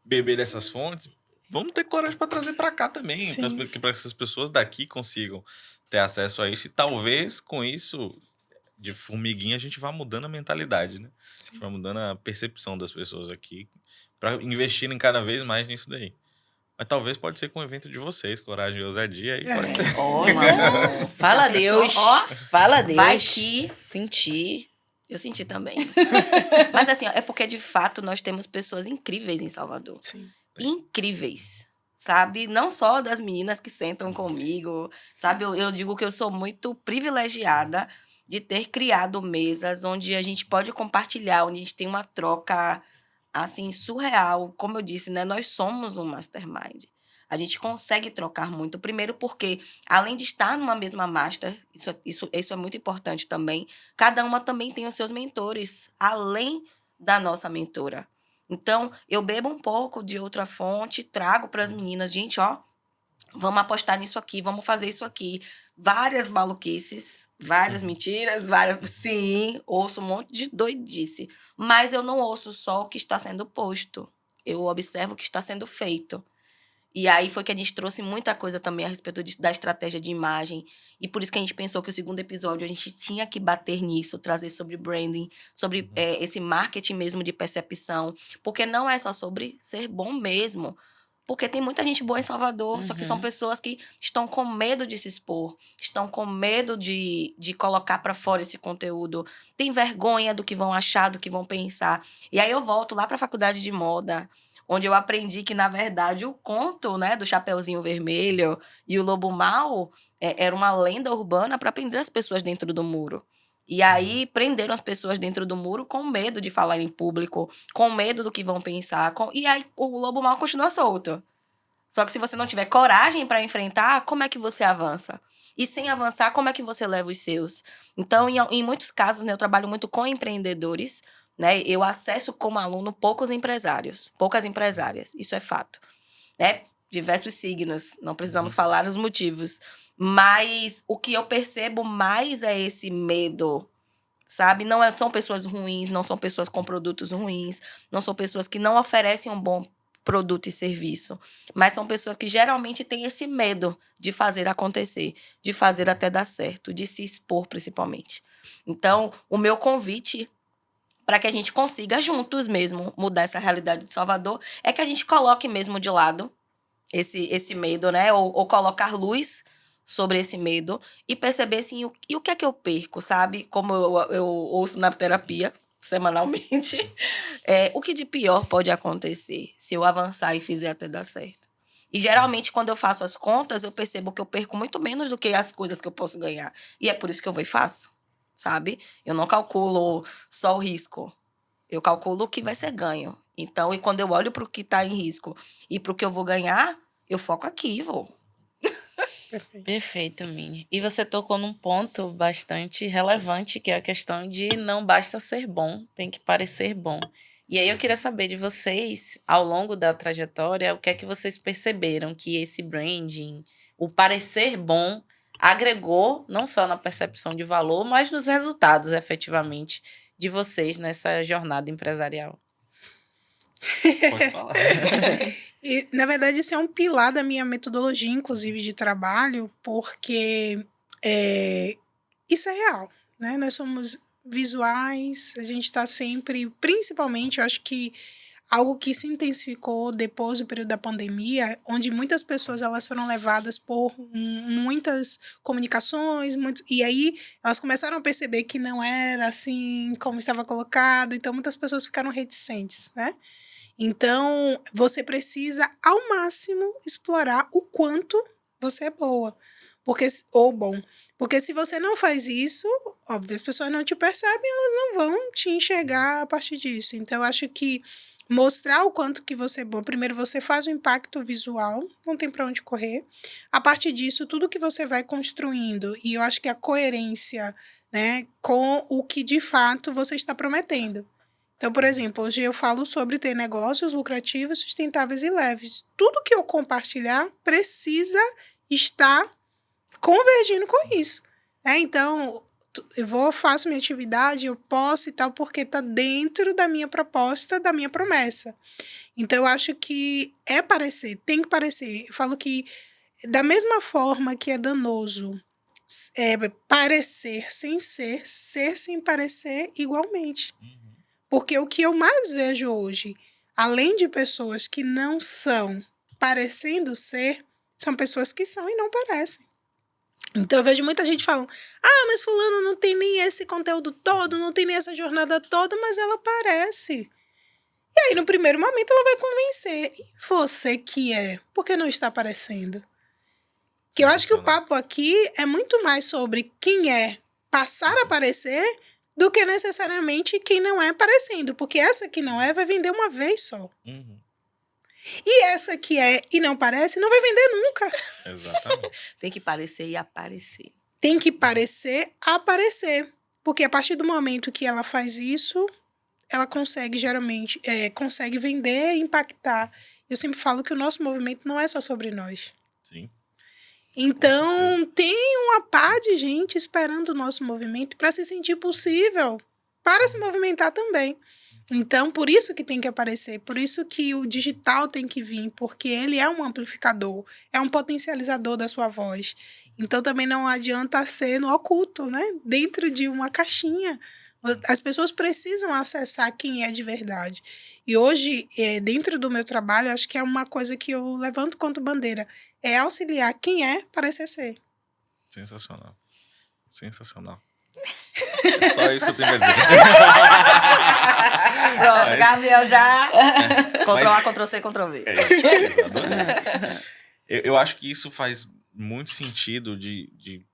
beber dessas fontes, vamos ter coragem para trazer para cá também. Para que essas pessoas daqui consigam ter acesso a isso. E talvez com isso, de formiguinha, a gente vá mudando a mentalidade, né? A gente vai mudando a percepção das pessoas aqui para investirem cada vez mais nisso daí. Mas talvez pode ser com o evento de vocês, Coragem e Ousadia, e pode ser. Olha, fala Deus. Ó, Fala Deus. vai que Sentir. eu senti também. Mas assim, ó, é porque de fato nós temos pessoas incríveis em Salvador. Sim. Incríveis, sabe? Não só das meninas que sentam comigo, sabe? Eu digo que eu sou muito privilegiada de ter criado mesas onde a gente pode compartilhar, onde a gente tem uma troca, assim, surreal. Como eu disse, né? Nós somos um mastermind. A gente consegue trocar muito. Primeiro porque, além de estar numa mesma master, isso é muito importante também, cada uma também tem os seus mentores, além da nossa mentora. Então, eu bebo um pouco de outra fonte, trago para as meninas, gente, ó, vamos apostar nisso aqui, vamos fazer isso aqui. Várias maluquices, várias mentiras, várias... Sim, ouço um monte de doidice. Mas eu não ouço só o que está sendo posto. Eu observo o que está sendo feito. E aí foi que a gente trouxe muita coisa também a respeito da estratégia de imagem. E por isso que a gente pensou que o segundo episódio a gente tinha que bater nisso, trazer sobre branding, sobre esse marketing mesmo de percepção. Porque não é só sobre ser bom mesmo. Porque tem muita gente boa em Salvador, só que são pessoas que estão com medo de se expor, estão com medo de colocar para fora esse conteúdo, tem vergonha do que vão achar, do que vão pensar. E aí eu volto lá para a faculdade de moda, onde eu aprendi que, na verdade, o conto, né, do Chapeuzinho Vermelho e o Lobo Mau era uma lenda urbana para prender as pessoas dentro do muro. E aí prenderam as pessoas dentro do muro com medo de falar em público, com medo do que vão pensar. E aí o Lobo Mau continua solto. Só que se você não tiver coragem para enfrentar, como é que você avança? E sem avançar, como é que você leva os seus? Então, em muitos casos, né, eu trabalho muito com empreendedores, né? Eu acesso como aluno poucas empresárias, isso é fato. Né? Diversos signos, não precisamos falar os motivos. Mas o que eu percebo mais é esse medo, sabe? Não são pessoas ruins, não são pessoas com produtos ruins, não são pessoas que não oferecem um bom produto e serviço, mas são pessoas que geralmente têm esse medo de fazer acontecer, de fazer até dar certo, de se expor principalmente. Então, o meu convite para que a gente consiga juntos mesmo mudar essa realidade de Salvador é que a gente coloque mesmo de lado esse medo, né? Ou colocar luz sobre esse medo e perceber, assim, o que é que eu perco, sabe? Como eu ouço na terapia semanalmente, o que de pior pode acontecer se eu avançar e fizer até dar certo. E geralmente, quando eu faço as contas, eu percebo que eu perco muito menos do que as coisas que eu posso ganhar. E é por isso que eu vou e faço, sabe? Eu não calculo só o risco. Eu calculo o que vai ser ganho. Então, e quando eu olho para o que está em risco e para o que eu vou ganhar, eu foco aqui, vou. Perfeito, Minnie. E você tocou num ponto bastante relevante, que é a questão de não basta ser bom, tem que parecer bom. E aí eu queria saber de vocês, ao longo da trajetória, o que é que vocês perceberam que esse branding, o parecer bom, agregou não só na percepção de valor, mas nos resultados, efetivamente, de vocês nessa jornada empresarial. Pode falar. E, na verdade, esse é um pilar da minha metodologia, inclusive, de trabalho, porque isso é real, né? Nós somos visuais, a gente está sempre, principalmente, eu acho que algo que se intensificou depois do período da pandemia, onde muitas pessoas elas foram levadas por muitas comunicações, e aí elas começaram a perceber que não era assim como estava colocado, então muitas pessoas ficaram reticentes, né? Então, você precisa, ao máximo, explorar o quanto você é boa, ou bom. Porque se você não faz isso, óbvio, as pessoas não te percebem, elas não vão te enxergar a partir disso. Então, eu acho que mostrar o quanto que você é bom. Primeiro, você faz um impacto visual, não tem para onde correr. A partir disso, tudo que você vai construindo, e eu acho que a coerência, né, com o que de fato você está prometendo. Então, por exemplo, hoje eu falo sobre ter negócios lucrativos, sustentáveis e leves. Tudo que eu compartilhar precisa estar convergindo com isso. Então, faço minha atividade, eu posso e tal, porque está dentro da minha proposta, da minha promessa. Então, eu acho que tem que parecer. Eu falo que, da mesma forma que é danoso parecer sem ser sem parecer igualmente. Porque o que eu mais vejo hoje, além de pessoas que não são parecendo ser, são pessoas que são e não parecem. Então eu vejo muita gente falando, mas fulano não tem nem esse conteúdo todo, não tem nem essa jornada toda, mas ela parece. E aí no primeiro momento ela vai convencer. E você que é? Por que não está aparecendo? Que eu acho que o papo aqui é muito mais sobre quem é passar a aparecer do que necessariamente quem não é aparecendo. Porque essa que não é vai vender uma vez só. Uhum. E essa que é e não parece não vai vender nunca. Exatamente. Tem que parecer e aparecer. Tem que parecer aparecer. Porque a partir do momento que ela faz isso, ela consegue geralmente, consegue vender e impactar. Eu sempre falo que o nosso movimento não é só sobre nós. Sim. Então, tem uma pá de gente esperando o nosso movimento para se sentir possível, para se movimentar também. Então, por isso que tem que aparecer, por isso que o digital tem que vir, porque ele é um amplificador, é um potencializador da sua voz. Então, também não adianta ser no oculto, né? Dentro de uma caixinha. As pessoas precisam acessar quem é de verdade. E hoje, dentro do meu trabalho, acho que é uma coisa que eu levanto quanto bandeira. É auxiliar quem é parecer ser. Sensacional. Sensacional. É só isso que eu tenho pra dizer. Pronto, Gabriel já. Ctrl A, Mas- Ctrl C, Ctrl V. Eu acho que isso faz muito sentido de...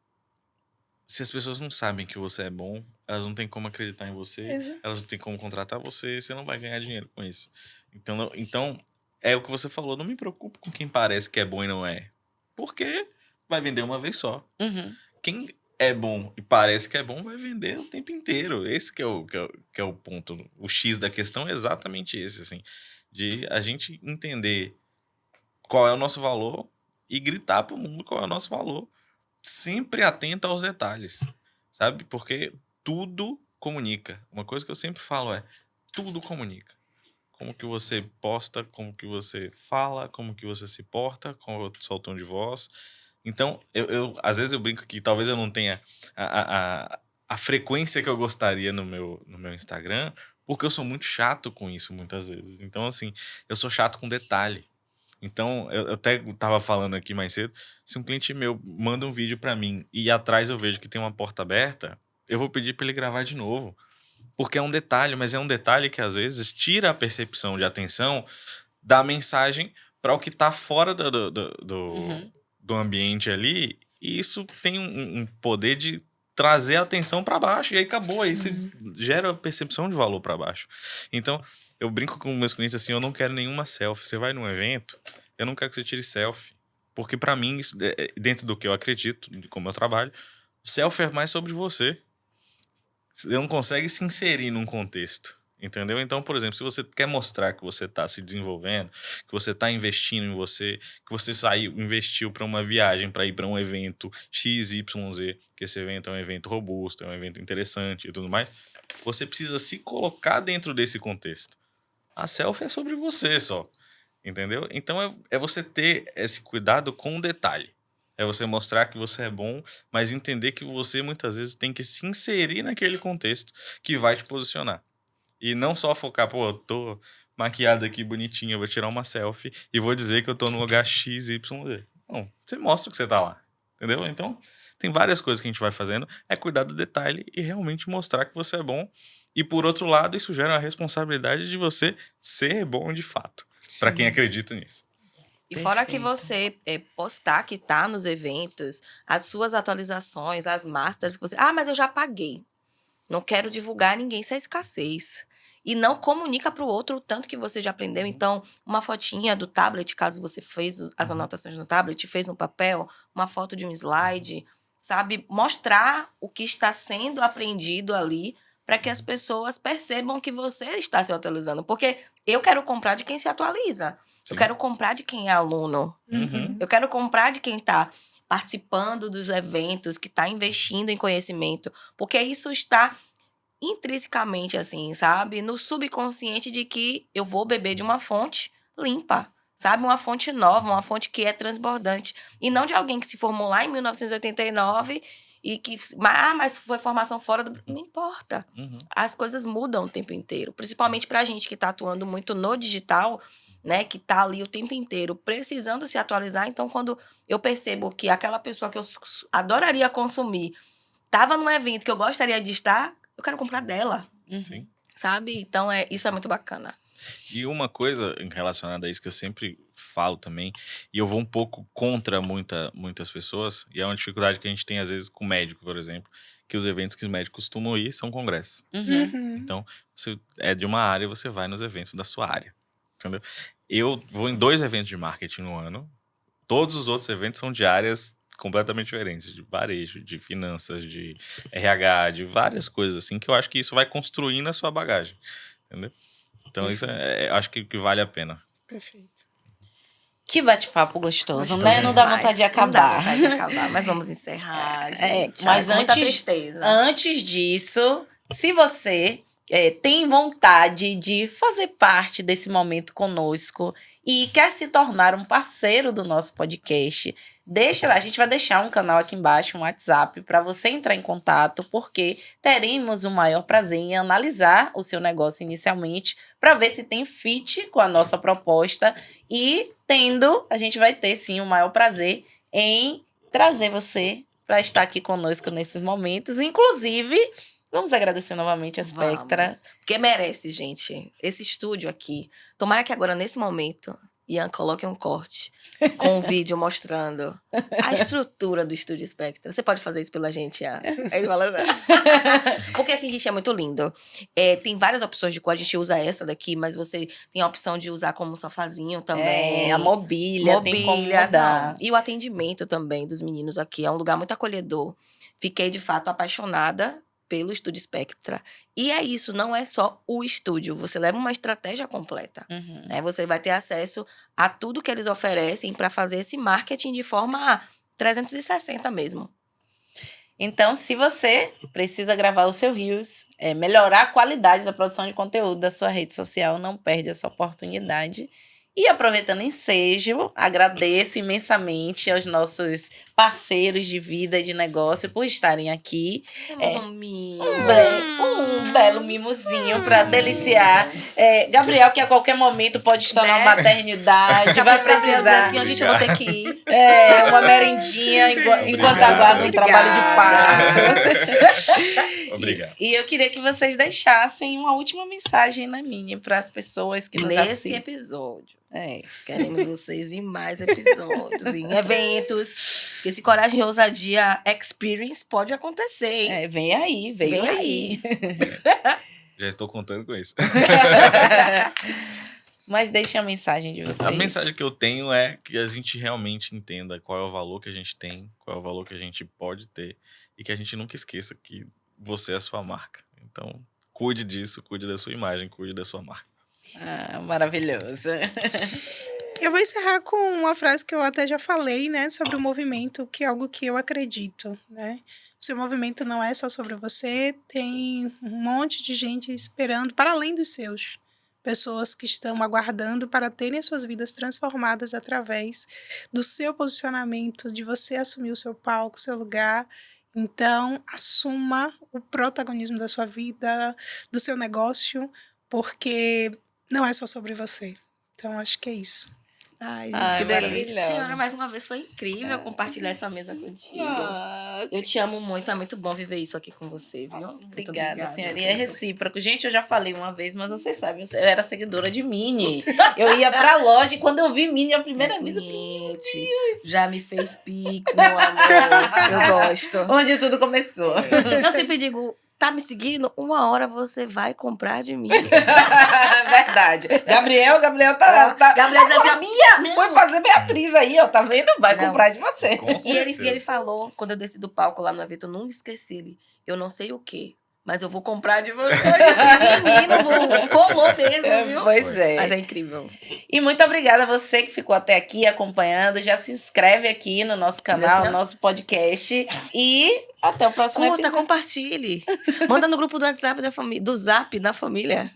Se as pessoas não sabem que você é bom, elas não têm como acreditar em você, Exato. elas não têm como contratar você, você não vai ganhar dinheiro com isso. Então, é o que você falou, não me preocupo com quem parece que é bom e não é. Porque vai vender uma vez só. Uhum. Quem é bom e parece que é bom vai vender o tempo inteiro. Esse que é o ponto. O X da questão é exatamente esse, assim. De a gente entender qual é o nosso valor e gritar pro mundo qual é o nosso valor. Sempre atento aos detalhes, sabe? Porque tudo comunica. Uma coisa que eu sempre falo é, tudo comunica. Como que você posta, como que você fala, como que você se porta, qual é o seu tom de voz. Então, às vezes eu brinco que talvez eu não tenha a frequência que eu gostaria no meu Instagram, porque eu sou muito chato com isso muitas vezes. Então, assim, eu sou chato com detalhe. Então, eu até tava falando aqui mais cedo, se um cliente meu manda um vídeo pra mim e atrás eu vejo que tem uma porta aberta, eu vou pedir pra ele gravar de novo. Porque é um detalhe, mas é um detalhe que às vezes tira a percepção de atenção da mensagem para o que tá fora do ambiente ali, e isso tem um poder de trazer a atenção para baixo, e aí acabou, aí você gera a percepção de valor para baixo. Então, eu brinco com meus clientes assim, eu não quero nenhuma selfie. Você vai num evento, eu não quero que você tire selfie. Porque pra mim, isso, dentro do que eu acredito, como eu trabalho, selfie é mais sobre você. Você não consegue se inserir num contexto. Entendeu? Então, por exemplo, se você quer mostrar que você está se desenvolvendo, que você está investindo em você, que você investiu para uma viagem, para ir para um evento XYZ, que esse evento é um evento robusto, é um evento interessante e tudo mais, você precisa se colocar dentro desse contexto. A selfie é sobre você só, entendeu? Então é você ter esse cuidado com o detalhe. É você mostrar que você é bom, mas entender que você muitas vezes tem que se inserir naquele contexto que vai te posicionar. E não só focar, pô, eu tô maquiada aqui bonitinha, eu vou tirar uma selfie e vou dizer que eu tô no lugar XYZ. Não, você mostra que você tá lá, entendeu? Então, tem várias coisas que a gente vai fazendo, é cuidar do detalhe e realmente mostrar que você é bom. E por outro lado, isso gera a responsabilidade de você ser bom de fato, para quem acredita nisso. E fora que Perfeito. você postar que tá nos eventos, as suas atualizações, as masters que você... Ah, mas eu já paguei. Não quero divulgar ninguém, isso é escassez. E não comunica para o outro o tanto que você já aprendeu. Então, uma fotinha do tablet, caso você fez as anotações no tablet, fez no papel, uma foto de um slide, sabe? Mostrar o que está sendo aprendido ali para que as pessoas percebam que você está se atualizando. Porque eu quero comprar de quem se atualiza. Sim. Eu quero comprar de quem é aluno. Uhum. Eu quero comprar de quem está participando dos eventos, que está investindo em conhecimento. Porque isso está intrinsecamente, assim, sabe? No subconsciente de que eu vou beber de uma fonte limpa, sabe? Uma fonte nova, uma fonte que é transbordante. E não de alguém que se formou lá em 1989 e que... mas foi formação fora do... Não importa. Uhum. As coisas mudam o tempo inteiro. Principalmente pra gente que tá atuando muito no digital, né? Que tá ali o tempo inteiro precisando se atualizar. Então, quando eu percebo que aquela pessoa que eu adoraria consumir tava num evento que eu gostaria de estar, eu quero comprar dela, Sim. sabe? Então, isso é muito bacana. E uma coisa relacionada a isso que eu sempre falo também, e eu vou um pouco contra muitas pessoas, e é uma dificuldade que a gente tem às vezes com médico, por exemplo, que os eventos que os médicos costumam ir são congressos. Uhum. Então, você é de uma área, você vai nos eventos da sua área, entendeu? Eu vou em 2 eventos de marketing no ano, todos os outros eventos são de áreas completamente diferentes, de varejo, de finanças, de RH, de várias coisas assim, que eu acho que isso vai construindo a sua bagagem, entendeu? Então, isso acho que vale a pena. Perfeito. Que bate-papo gostoso, Gostoso né? Não dá demais. vontade de Não dá acabar. vontade de acabar, mas vamos encerrar, gente. Mas Com muita antes, tristeza. antes disso, se você tem vontade de fazer parte desse momento conosco e quer se tornar um parceiro do nosso podcast, deixa lá. A gente vai deixar um canal aqui embaixo, um WhatsApp, para você entrar em contato, porque teremos o maior prazer em analisar o seu negócio inicialmente, para ver se tem fit com a nossa proposta e tendo, a gente vai ter sim o maior prazer em trazer você para estar aqui conosco nesses momentos. Inclusive, vamos agradecer novamente a Spectra. Vamos. Porque merece, gente. Esse estúdio aqui. Tomara que agora, nesse momento, Ian coloque um corte com um vídeo mostrando a estrutura do estúdio Spectra. Você pode fazer isso pela gente, Ian? Aí ele fala, não. Porque assim, gente, é muito lindo. Tem várias opções de cor. A gente usa essa daqui, mas você tem a opção de usar como sofazinho também. A mobília, tem como mudar. Não. E o atendimento também dos meninos aqui. É um lugar muito acolhedor. Fiquei, de fato, apaixonada pelo Estúdio Spectra. E é isso, não é só o estúdio. Você leva uma estratégia completa. Uhum. Né? Você vai ter acesso a tudo que eles oferecem para fazer esse marketing de forma 360 mesmo. Então, se você precisa gravar o seu Reels, melhorar a qualidade da produção de conteúdo da sua rede social, não perde essa oportunidade. E aproveitando o ensejo, agradeço imensamente aos nossos parceiros de vida e de negócio por estarem aqui. Temos um mimo. Um belo mimozinho para deliciar. Gabriel, que a qualquer momento pode estar na maternidade, vai precisar. Assim, a gente vai ter que ir. Uma merendinha enquanto aguarda um trabalho de parto. Obrigado. E eu queria que vocês deixassem uma última mensagem na minha para as pessoas que nos Nesse assistem. episódio. Queremos vocês em mais episódios, em eventos. Esse Coragem e Ousadia Experience pode acontecer, hein? Vem aí, veio aí. Já estou contando com isso. Mas deixem a mensagem de vocês. A mensagem que eu tenho é que a gente realmente entenda qual é o valor que a gente tem, qual é o valor que a gente pode ter e que a gente nunca esqueça que você é a sua marca. Então, cuide disso, cuide da sua imagem, cuide da sua marca. Maravilhoso. Eu vou encerrar com uma frase que eu até já falei, né, sobre o movimento, que é algo que eu acredito, né? O seu movimento não é só sobre você, tem um monte de gente esperando, para além dos seus. Pessoas que estão aguardando para terem as suas vidas transformadas através do seu posicionamento, de você assumir o seu palco, o seu lugar. Então, assuma o protagonismo da sua vida, do seu negócio, porque não é só sobre você. Então, acho que é isso. Ai, gente, que delícia. Maravilhosa. Senhora, mais uma vez foi incrível compartilhar essa mesa contigo. Eu te amo muito, é muito bom viver isso aqui com você, viu? Muito Obrigada, senhora. E é recíproco. Gente, eu já falei uma vez, mas vocês sabem, eu era seguidora de Minnie. Eu ia pra loja e quando eu vi Minnie a primeira vez, eu falei, já me fez pix, meu amor. Eu gosto. onde tudo começou. Eu sempre digo, tá me seguindo? Uma hora você vai comprar de mim. Verdade. Gabriel tá... Gabriel diz assim, a minha! Foi fazer Beatriz aí, ó, tá vendo? Vai Não. comprar de você. Com E ele certeza. falou, quando eu desci do palco lá no evento, eu nunca esqueci ele. Eu não sei o quê, mas eu vou comprar de você. Eu disse, menino, colou mesmo, viu? Pois é. Mas é incrível. E muito obrigada a você que ficou até aqui acompanhando. Já se inscreve aqui no nosso canal, Beleza? no nosso podcast. E até o próximo Curta, episódio. compartilhe. Manda no grupo do WhatsApp da família, do Zap da família.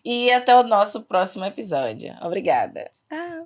E até o nosso próximo episódio. Obrigada. Ah.